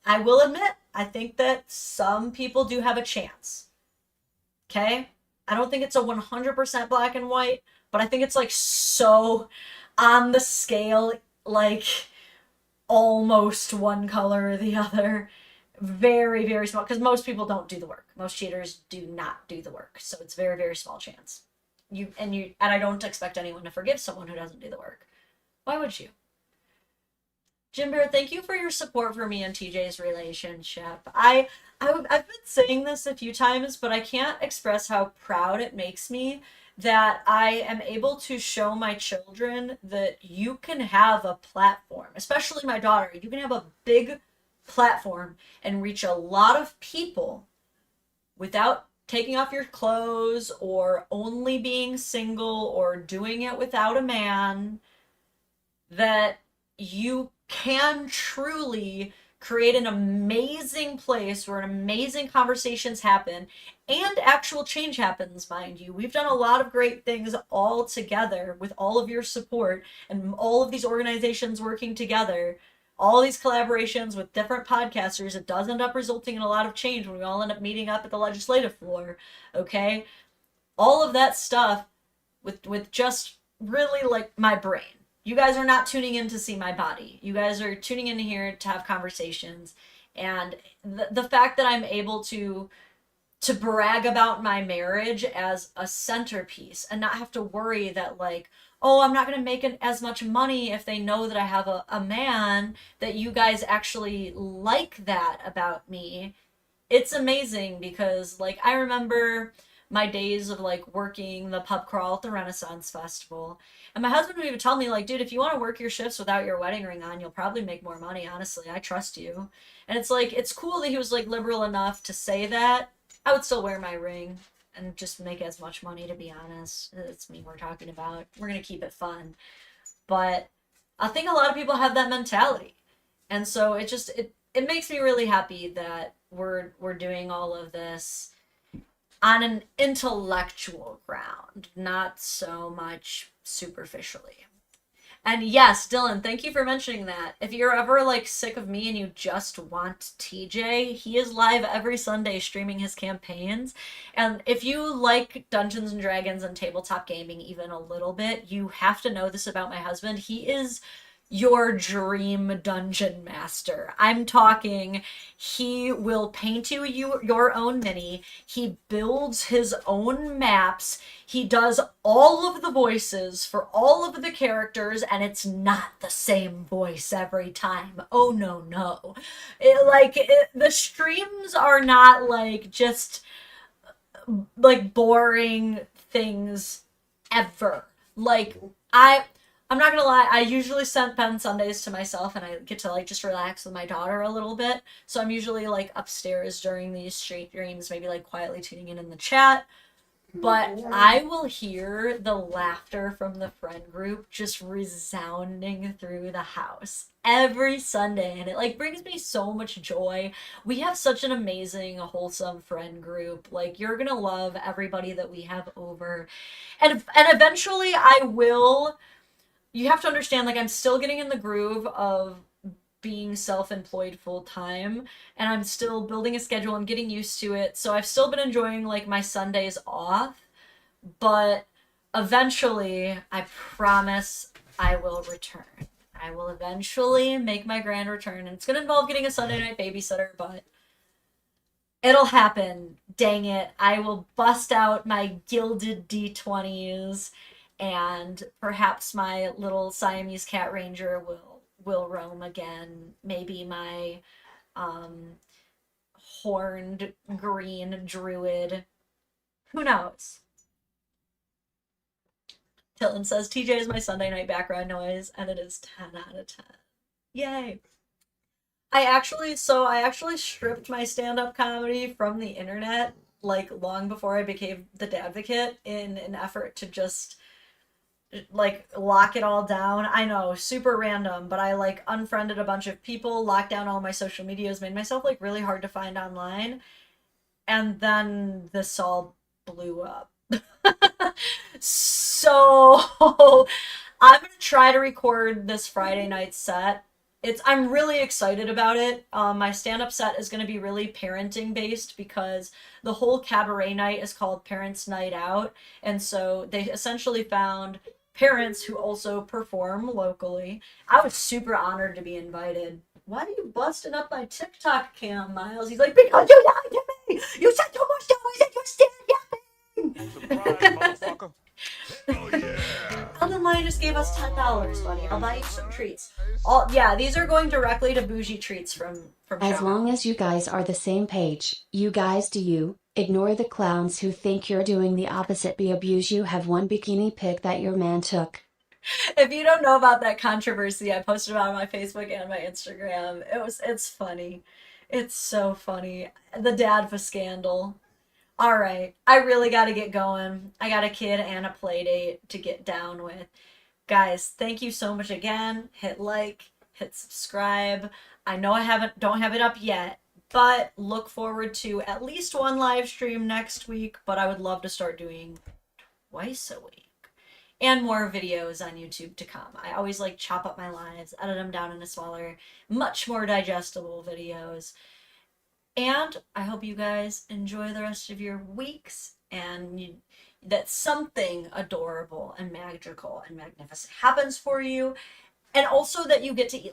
I will admit, I think that some people do have a chance. Okay? I don't think it's a 100% black and white, but I think it's like so on the scale, like almost one color or the other. Very, very small, because most people don't do the work. Most cheaters do not do the work. So it's very, very small chance. And I don't expect anyone to forgive someone who doesn't do the work. Why would you? Jim Bear, thank you for your support for me and TJ's relationship. I've been saying this a few times, but I can't express how proud it makes me that I am able to show my children that you can have a platform, especially my daughter. You can have a big platform and reach a lot of people without taking off your clothes or only being single or doing it without a man, that you can truly create an amazing place where amazing conversations happen and actual change happens, mind you. We've done a lot of great things all together with all of your support and all of these organizations working together, all these collaborations with different podcasters. It does end up resulting in a lot of change when we all end up meeting up at the legislative floor, okay? All of that stuff with just really like my brain. You guys are not tuning in to see my body. You guys are tuning in here to have conversations. And the fact that I'm able to brag about my marriage as a centerpiece and not have to worry that like, oh, I'm not going to make as much money if they know that I have a man, that you guys actually like that about me. It's amazing because like I remember my days of like working the pub crawl at the Renaissance Festival. And my husband would even tell me like, dude, if you want to work your shifts without your wedding ring on, you'll probably make more money. Honestly, I trust you. And it's like, it's cool that he was like liberal enough to say that. I would still wear my ring and just make as much money, to be honest. It's me we're talking about. We're going to keep it fun. But I think a lot of people have that mentality. And so it makes me really happy that we're doing all of this on an intellectual ground, not so much superficially. And yes, Dylan, thank you for mentioning that. If you're ever like sick of me and you just want TJ, he is live every Sunday streaming his campaigns. And if you like Dungeons and Dragons and tabletop gaming even a little bit, you have to know this about my husband. He is your dream dungeon master. I'm talking, he will paint your own mini. He builds his own maps. He does all of the voices for all of the characters, and it's not the same voice every time. Oh no, no. The streams are not like just like boring things ever. Like I'm not gonna lie, I usually spend Sundays to myself and I get to like just relax with my daughter a little bit. So I'm usually like upstairs during these streams, maybe like quietly tuning in the chat. But I will hear the laughter from the friend group just resounding through the house every Sunday, and it like brings me so much joy. We have such an amazing, wholesome friend group. Like you're gonna love everybody that we have over, and eventually I will. You have to understand, like I'm still getting in the groove of being self-employed full time, and I'm still building a schedule and getting used to it. So I've still been enjoying like my Sundays off, but eventually I promise I will return. I will eventually make my grand return, and it's going to involve getting a Sunday night babysitter, but it'll happen. Dang it. I will bust out my gilded D20s, and perhaps my little Siamese cat ranger will roam again. Maybe my horned green druid. Who knows? Tilton says TJ is my Sunday night background noise, and it is 10 out of 10. Yay. I actually stripped my stand-up comedy from the internet like long before I became the Dadvocate in an effort to just like lock it all down. I know, super random, but I like unfriended a bunch of people, locked down all my social medias, made myself like really hard to find online, and then this all blew up. So I'm gonna try to record this Friday night set. I'm really excited about it. My stand-up set is going to be really parenting based because the whole cabaret night is called Parents Night Out, and so they essentially found parents who also perform locally. I was super honored to be invited. Why are you busting up my TikTok cam, Miles? He's like, because you lied to me. You said too much noise and you're still yapping. Surprise, motherfucker. Hell yeah. Elden Lion just gave us $10, buddy. I'll buy you some treats. These are going directly to Bougie Treats from As China. long as you guys are the same page, you guys do you, ignore the clowns who think you're doing the opposite. Be abuse. You have one bikini pic that your man took. If you don't know about that controversy, I posted about it on my Facebook and my Instagram. It's funny. It's so funny. The Dadfa scandal. All right, I really got to get going. I got a kid and a play date to get down with. Guys, thank you so much again. Hit like, hit subscribe. I know I don't have it up yet, but look forward to at least one live stream next week, but I would love to start doing twice a week. And more videos on YouTube to come. I always like chop up my lives, edit them down into smaller, much more digestible videos. And I hope you guys enjoy the rest of your weeks, and that something adorable and magical and magnificent happens for you, and also that you get to eat